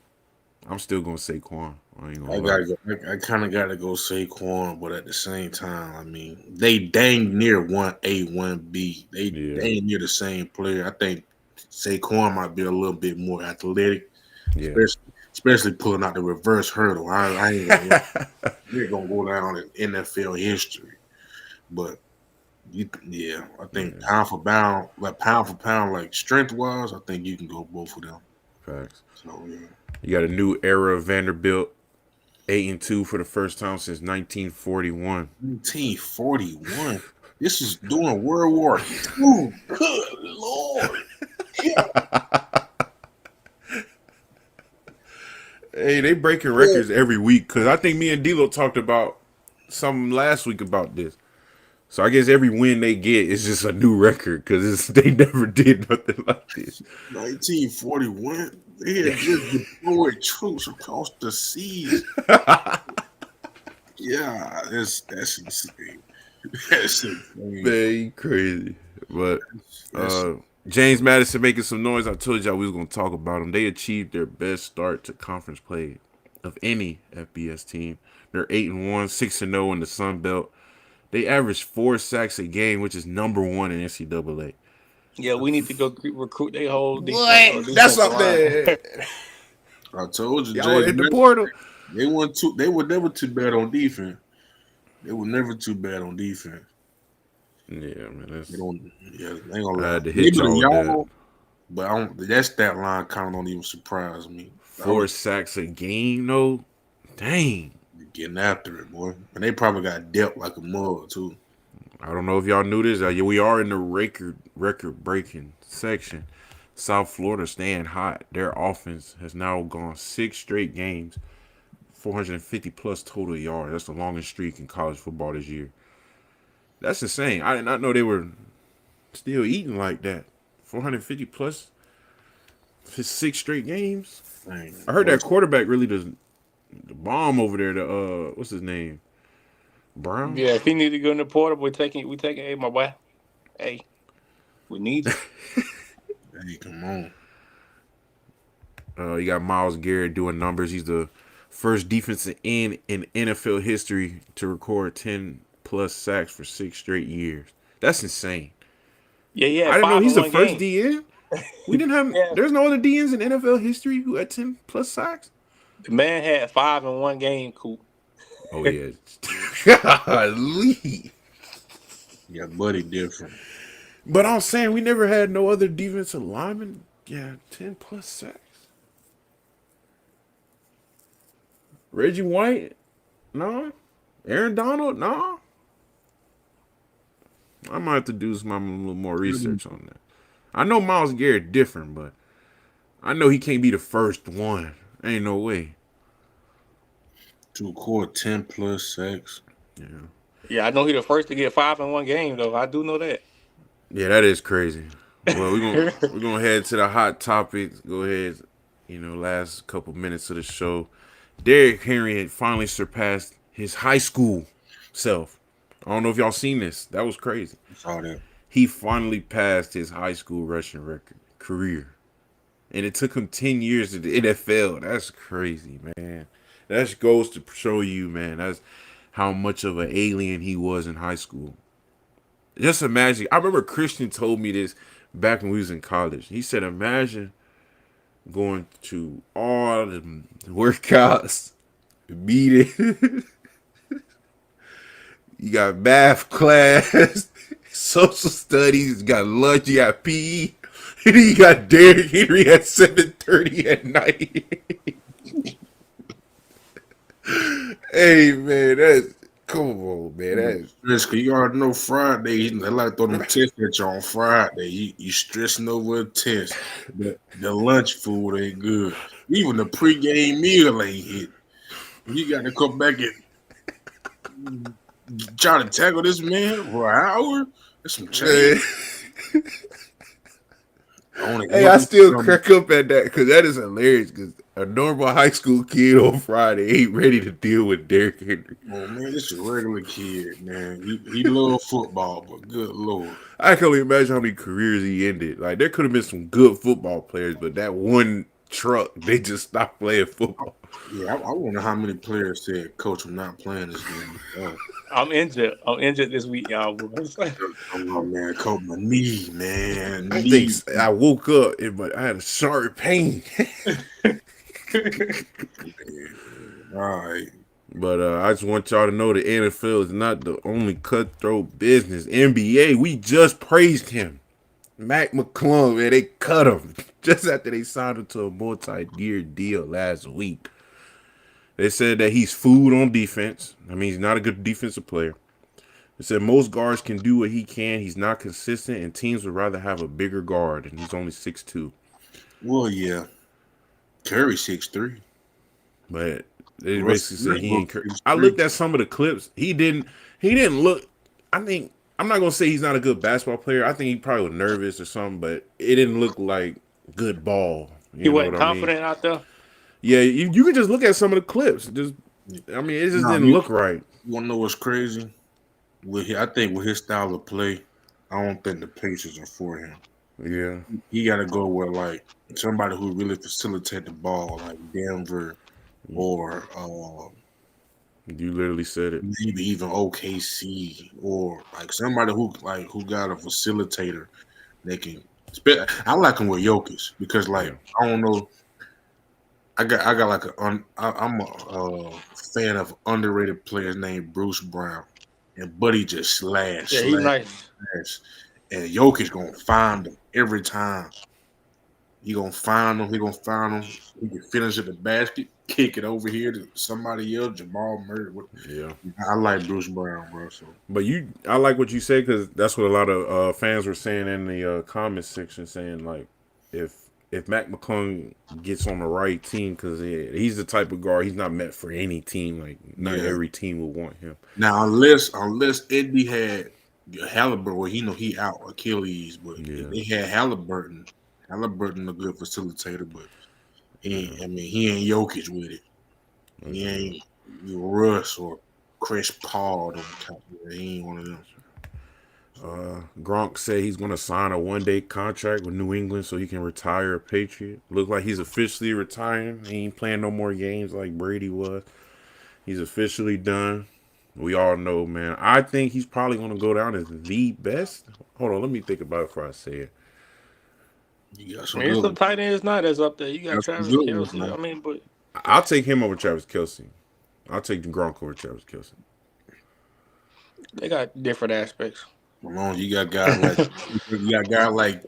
I'm still gonna say Saquon. I kind of gotta go Saquon, but at the same time, I mean, they dang near 1A, 1B. They dang near the same player. I think Saquon might be a little bit more athletic, especially pulling out the reverse hurdle. I ain't we're gonna go down in NFL history, but. I think pound for pound, like strength wise, I think you can go both of them. Facts. So yeah, you got a new era of Vanderbilt, 8-2 for the first time since 1941. 1941. This is during World War II. Good Lord. Hey, they breaking records every week because I think me and D-Lo talked about something last week about this. So I guess every win they get is just a new record because they never did nothing like this. 1941, they had just deployed troops across the seas. Yeah, that's insane. That's insane. Man, crazy. But James Madison making some noise. I told y'all we was gonna talk about them. They achieved their best start to conference play of any FBS team. They're 8-1, 6-0 in the Sun Belt. They average 4 sacks a game, which is number 1 in NCAA. Yeah, we need to go recruit their whole defense. That's up there. I told you, Jay. Hit the portal. They were never too bad on defense. They were never too bad on defense. Yeah, man. They ain't gonna lie. I had to hit y'all with that. But that stat line kind of don't even surprise me. 4 sacks a game, though. Dang. Getting after it, boy. And they probably got depth like a mug, too. I don't know if y'all knew this. We are in the record-breaking section. South Florida staying hot. Their offense has now gone 6 straight games, 450-plus total yards. That's the longest streak in college football this year. That's insane. I did not know they were still eating like that. 450-plus for 6 straight games. Dang. I heard that quarterback really doesn't. The bomb over there, what's his name? Brown? Yeah, if he need to go in the portal, we taking, hey, my boy. Hey, we need you. Hey, come on. You got Myles Garrett doing numbers. He's the first defensive end in NFL history to record 10-plus sacks for 6 straight years. That's insane. Yeah. I didn't know he's the first DN. We didn't have. There's no other DNs in NFL history who had 10-plus sacks. The man had 5 in one game, Coop. Oh, yeah. Golly. Yeah, Buddy different. But I'm saying we never had no other defensive lineman. Yeah, 10 plus sacks. Reggie White, no. Aaron Donald, no. I might have to do some a little more research on that. I know Myles Garrett different, but I know he can't be the first one. Ain't no way. To record 10 plus sacks. Yeah. Yeah, I know he the first to get 5 in one game though. I do know that. Yeah, that is crazy. Well, we're gonna head to the hot topics. Go ahead. Last couple minutes of the show. Derrick Henry had finally surpassed his high school self. I don't know if y'all seen this. That was crazy. I saw that. He finally passed his high school rushing record career. And it took him 10 years to the NFL. That's crazy, man. That just goes to show you, man, that's how much of an alien he was in high school. Just imagine. I remember Christian told me this back when we was in college. He said, imagine going to all the workouts, meetings. You got math class, social studies, you got lunch, you got PE, and then you got Derrick Henry at 7:30 at night. Hey man, that's come on, man. That's you already know Friday. They like throw them tests at you on Friday. You stressing over a test. The lunch food ain't good. Even the pregame meal ain't hit. You got to come back and try to tackle this man for an hour. That's some change. Hey, I still crack up at that because that is hilarious. Because a normal high school kid on Friday ain't ready to deal with Derrick Henry. Oh man, this is a regular kid, man. He love football, but good lord, I can only imagine how many careers he ended. Like there could have been some good football players, but that one truck, they just stopped playing football. Yeah, I wonder how many players said, "Coach, I'm not playing this game." Oh. I'm injured. I'm injured this week, y'all. Oh man, Coach, my knee, man. I think I woke up, but I had a sharp pain. All right. But I just want y'all to know the NFL is not the only cutthroat business. NBA, we just praised him. Mac McClung, man, they cut him just after they signed him to a multi-year deal last week. They said that he's food on defense. I mean, he's not a good defensive player. They said most guards can do what he can. He's not consistent, and teams would rather have a bigger guard, and he's only 6'2". Well, yeah. Curry 6'3". But they basically said he ain't. I looked at some of the clips. He didn't look. I think I'm not gonna say he's not a good basketball player. I think he probably was nervous or something, but it didn't look like good ball. He wasn't confident out there. Yeah, you can just look at some of the clips. It just didn't look right. You wanna know what's crazy? I think with his style of play, I don't think the Pacers are for him. Yeah, he got to go where like somebody who really facilitate the ball, like Denver, or you literally said it. Maybe even OKC, or like somebody who got a facilitator that can. I like him with Jokic because I don't know. I got like I'm a fan of underrated players named Bruce Brown, and Buddy just slash. Yeah, he's nice. And Jokic gonna find him every time. He gonna find him. He can finish at the basket, kick it over here to somebody else. Jamal Murray. Yeah, I like Bruce Brown, bro. So. But I like what you say because that's what a lot of fans were saying in the comments section, saying like if Mac McClung gets on the right team, because he's the type of guard, he's not meant for any team. Like not every team will want him. Now unless Eddie had Halliburton, well, he out Achilles, but they had Halliburton. Halliburton a good facilitator, but he ain't Jokic with it. He ain't Russ or Chris Paul. He ain't one of them. Gronk said he's going to sign a one-day contract with New England so he can retire a Patriot. Look like he's officially retiring. He ain't playing no more games like Brady was. He's officially done. We all know, man. I think he's probably going to go down as the best. Hold on, let me think about it before I say it. There's some tight ends not as up there. You got Travis Kelce. But I'll take him over Travis Kelce. I'll take the Gronk over Travis Kelce. They got different aspects. Come on, you got guys like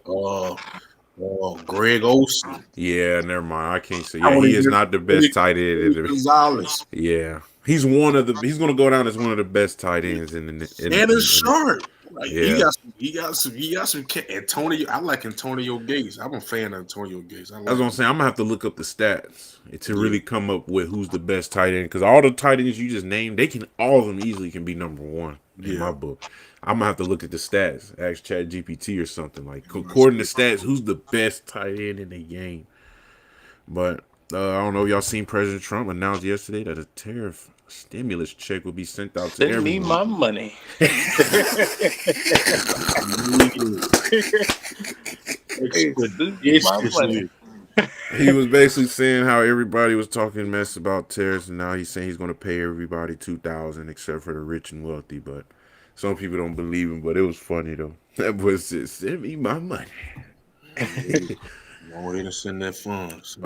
Greg Olson. Yeah, never mind. I can't say. I Yeah, want he to is hear not the best tight end. Gonzalez. Yeah, he's one of the. He's gonna go down as one of the best tight ends And it's short. Like yeah. he got some Antonio. I like Antonio Gates. I'm a fan of Antonio Gates. I I was like gonna him. say I'm gonna have to look up the stats to Yeah. really come up with who's the best tight end because all the tight ends you just named, all of them easily can be number one in my Yeah. book. I'm gonna have to look at the stats, ask Chat GPT or something like according to stats, who's the best tight end in the game. But I don't know if y'all seen President Trump announce yesterday that a tariff stimulus check will be sent out to Send me everyone. my money. Send me my money. He was basically saying how everybody was talking mess about tariffs, and now he's saying he's going to pay everybody $2,000 except for the rich and wealthy. But some people don't believe him. But it was funny though. That was just send me my money. Go ahead and send that funds.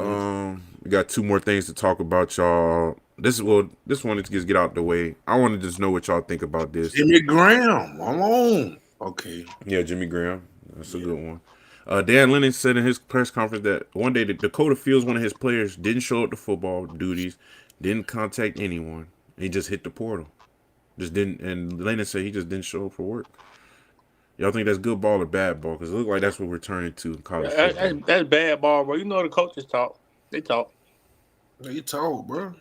We got two more things to talk about, y'all. This one to just get out the way. I want to just know what y'all think about this. Jimmy Graham, come on. Okay. Yeah, Jimmy Graham. That's a Yeah. good one. Dan Lennon said in his press conference that one day Dakota Fields, one of his players, didn't show up to football duties, didn't contact anyone. He just hit the portal. Just didn't. And Lennon said he just didn't show up for work. Y'all think that's good ball or bad ball? Because it looks like that's what we're turning to in college football. That's bad ball, bro. You know the coaches talk. They talk. You told, bro.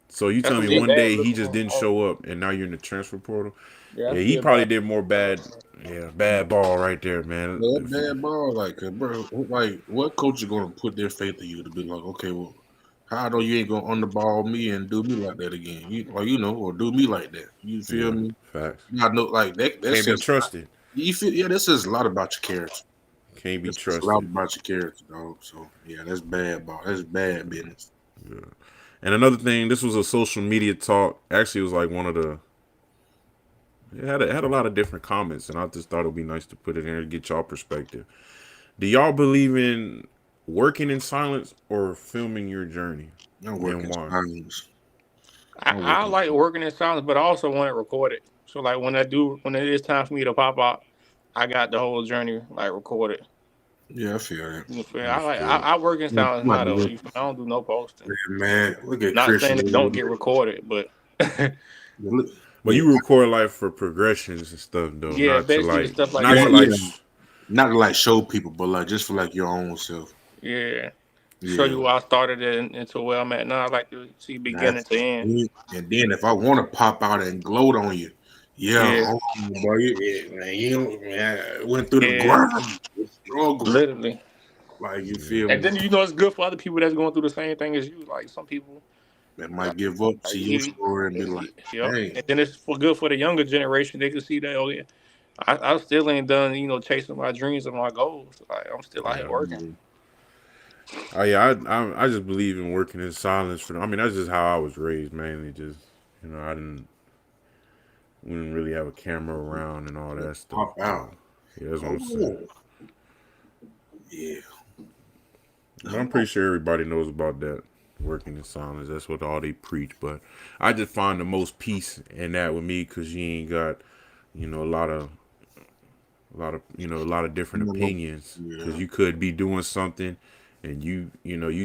So you That's tell what me they one bad day he looking just didn't for. show up, and now you're in the transfer portal. Yeah, Yeah, he probably did more bad. Yeah, bad ball right there, man. Yeah, bad ball, like, bro. Like, what coach is gonna put their faith in you to be like, okay, well, how do you ain't gonna underball me and do me like that again? Or do me like that. You feel Yeah, me? facts. I know, like that. That Can't be says trusted. you feel. Yeah, that says a lot about your character. Can't be That says a lot trusted. about your character, dog. So yeah, that's bad ball. That's bad business. Yeah. And another thing, this was a social media talk. Actually, it was like one of the. It had a lot of different comments, and I just thought it would be nice to put it in there to get y'all perspective. Do y'all believe in working in silence or filming your journey, I'm and working why? silence. I like working in silence, but I also want it recorded. So like when it is time for me to pop out, I got the whole journey like recorded. Yeah, I feel that. You feel? Understood. I work in silence Like, now though. You feel? I don't do no posting. man, look at Not saying Christian. it don't get recorded, but Look, But you record like for progressions and stuff, though, yeah, basically the stuff like not to that. like. yeah, not to like show people, but like just for like your own self. Yeah, show Yeah. you where I started into where I'm at now. I like to see beginning to end. And then if I want to pop out and gloat on you, yeah, Yeah, hold on, boy, man, went through the yeah, grind, the struggle, literally. like you feel And me. then it's good for other people that's going through the same thing as you. Like some people, That like, might give up, see your you, story, and be like, yep. hey, And then it's good for the younger generation. They can see that. Oh yeah, I still ain't done. Chasing my dreams and my goals. Like I'm still out here Yeah. working. Oh yeah, I just believe in working in silence for. I mean, that's just how I was raised, mainly. Just we didn't really have a camera around and all that stuff. pop But, out. yeah, that's what I'm saying. Oh, yeah. But I'm pretty sure everybody knows about that working in silence. That's what all they preach. But I just find the most peace in that with me because you ain't got a lot of different opinions because Yeah. you could be doing something and you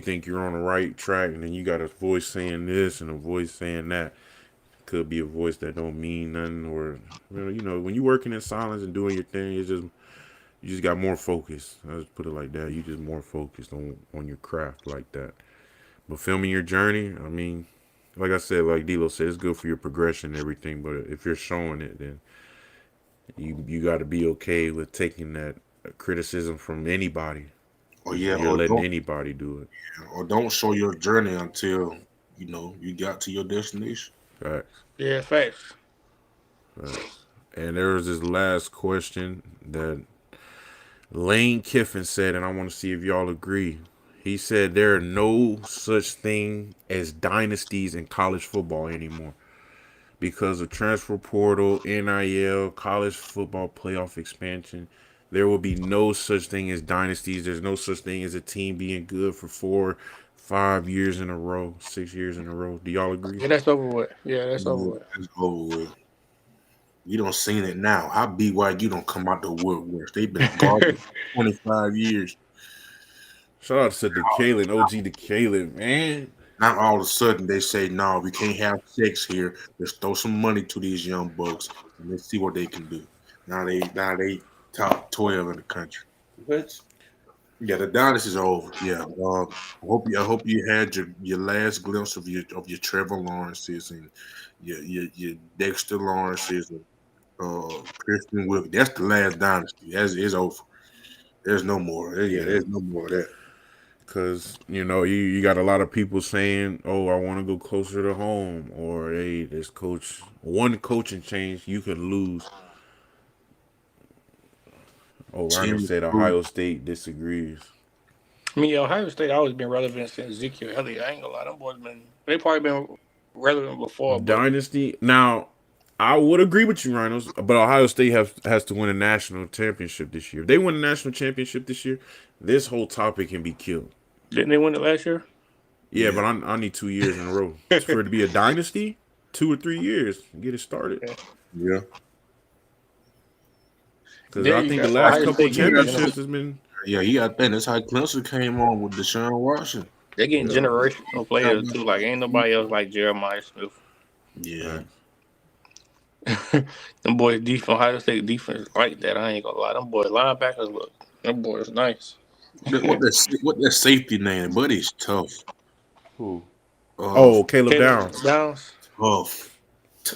think you're on the right track and then you got a voice saying this and a voice saying that. Could be a voice that don't mean nothing, or when you working in silence and doing your thing, you just got more focus. I just put it like that. You just more focused on your craft like that. But filming your journey, I mean, like I said, like D'Lo said, it's good for your progression and everything. But if you're showing it, then you got to be okay with taking that criticism from anybody. Or yeah, You're letting anybody do it. or don't show your journey until you got to your destination. Facts. Yeah, facts. Facts. And there was this last question that Lane Kiffin said, and I want to see if y'all agree. He said there are no such thing as dynasties in college football anymore because of transfer portal, NIL, college football playoff expansion. There will be no such thing as dynasties. There's no such thing as a team being good for 4, 5 years in a row, 6 years in a row. Do y'all agree? Yeah, that's over with. Yeah, that's over with. It's over with. You don't seen it now. How BYU don't come out the woodwork? They've been guarded 25 years. Shout out to DeKalen, OG DeKalen, man. Not all of a sudden they say, no, we can't have sex here. Let's throw some money to these young bucks and let's see what they can do. Now they top 12 in the country. What? Yeah, the dynasty's over. Yeah. I hope you had your last glimpse of your Trevor Lawrences and your Dexter Lawrences and Christian Wilkins. That's the last dynasty. That's it's over. There's no more. Yeah, Yeah. there's no more of that. Because, you got a lot of people saying, oh, I want to go closer to home. Or, hey, one coaching change, you could lose. Oh, Rhino Tim said Cruz. Ohio State disagrees. I mean, Ohio State always been relevant since Ezekiel Elliott. I ain't gonna lie, them boys they probably been relevant before, but Dynasty. Now, I would agree with you, Rhinos, but Ohio State has to win a national championship this year. If they win a national championship this year, this whole topic can be killed. didn't they win it last year? Yeah, Yeah. but I need 2 years in a row for it to be a dynasty. 2 or 3 years, get it started. Yeah. Because There I you think go. the last Ohio couple of State getting championships has been. Yeah, you got to think that's how Clemson came on with Deshaun Watson. They're getting Yeah. generational players too. Like ain't nobody else like Jeremiah Smith. Yeah. Them boys defense, Ohio State defense like that. I ain't gonna lie. Them boys linebackers look. Them boys nice. What that safety name? Buddy's tough. Who? Uh, Oh, Caleb Downs. Downs. tough.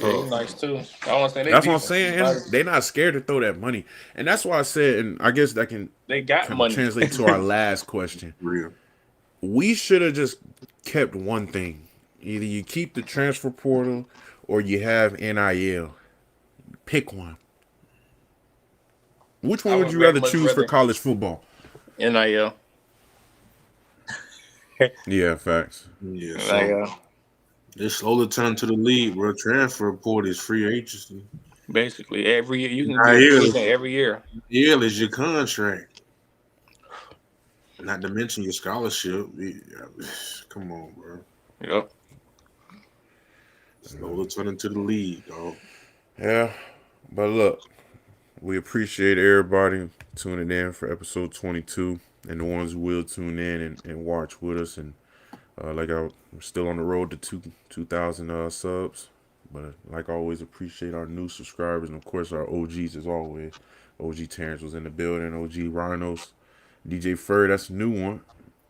Yeah, he's Tough. nice too. I want to say they That's what I'm defense is saying. nice. They're not scared to throw that money, and that's why I said, and I guess that can They got kind of money. translate to our last question. Real. We should have just kept one thing. Either you keep the transfer portal or you have NIL. Pick one. Which one I would would you very rather much choose for rather- college football? NIL. Yeah, facts. Yeah. So NIL. they slowly turn to the league where transfer report is free agency. Basically, every year you can NIL. get a free agent every year. Yeah, is your contract. Not to mention your scholarship. Come on, bro. Yep. Slowly turning to the league, dog. Yeah, but look, we appreciate everybody tuning in for episode 22 and the ones who will tune in and watch with us. And we're still on the road to 2,000 subs. But like always, appreciate our new subscribers and of course our OGs as always. OG Terrence was in the building. OG Rhinos, DJ Fur, that's a new one.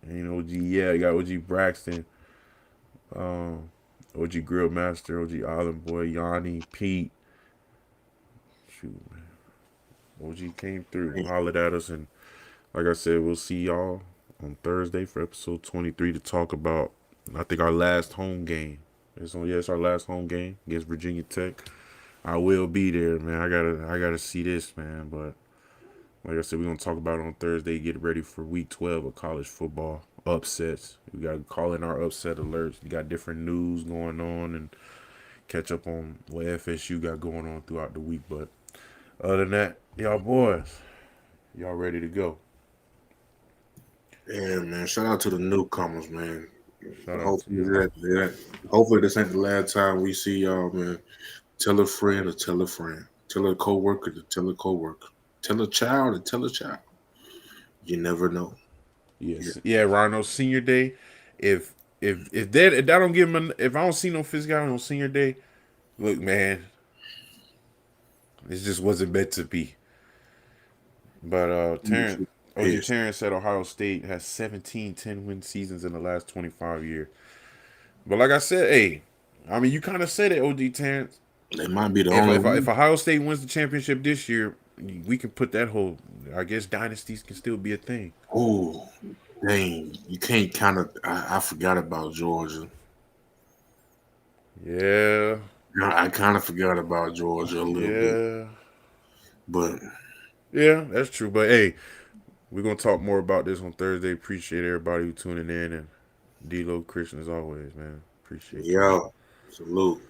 And OG, yeah, you got OG Braxton, OG Grill Master, OG Island Boy, Yanni, Pete. Shoot, man. OG came through, hollered at us, and like I said, we'll see y'all on Thursday for episode 23 to talk about, I think, our last home game. It's our last home game against Virginia Tech. I will be there, man. I gotta see this, man. But like I said, we're gonna talk about it on Thursday. Get ready for week 12 of college football upsets. We gotta call in our upset alerts. We got different news going on and catch up on what FSU got going on throughout the week. But other than that, y'all boys, y'all ready to go? Yeah, man. Shout out to the newcomers, man. Shout out to Hopefully, you. hopefully this ain't the last time we see y'all, man. Tell a friend to tell a friend. Tell a coworker to tell a coworker. Tell a child to tell a child. You never know. Yes, yeah, Rhino, senior day. If that don't give him, if I don't see no physical on senior day, look, man, it just wasn't meant to be. But Terrence, OG Terrence said Ohio State has 17 10-win seasons in the last 25 years. But like I said, hey, I mean, you kind of said it, OG Terrence. They might be the only one. If Ohio State wins the championship this year, we can put that whole, I guess dynasties can still be a thing. Oh, dang. You can't kind of, I forgot about Georgia. Yeah. I kind of forgot about Georgia a little bit. But yeah, that's true. But hey, we're gonna talk more about this on Thursday. Appreciate everybody who tuning in, and D-Lo Christian as always, man. Appreciate you. yeah, salute.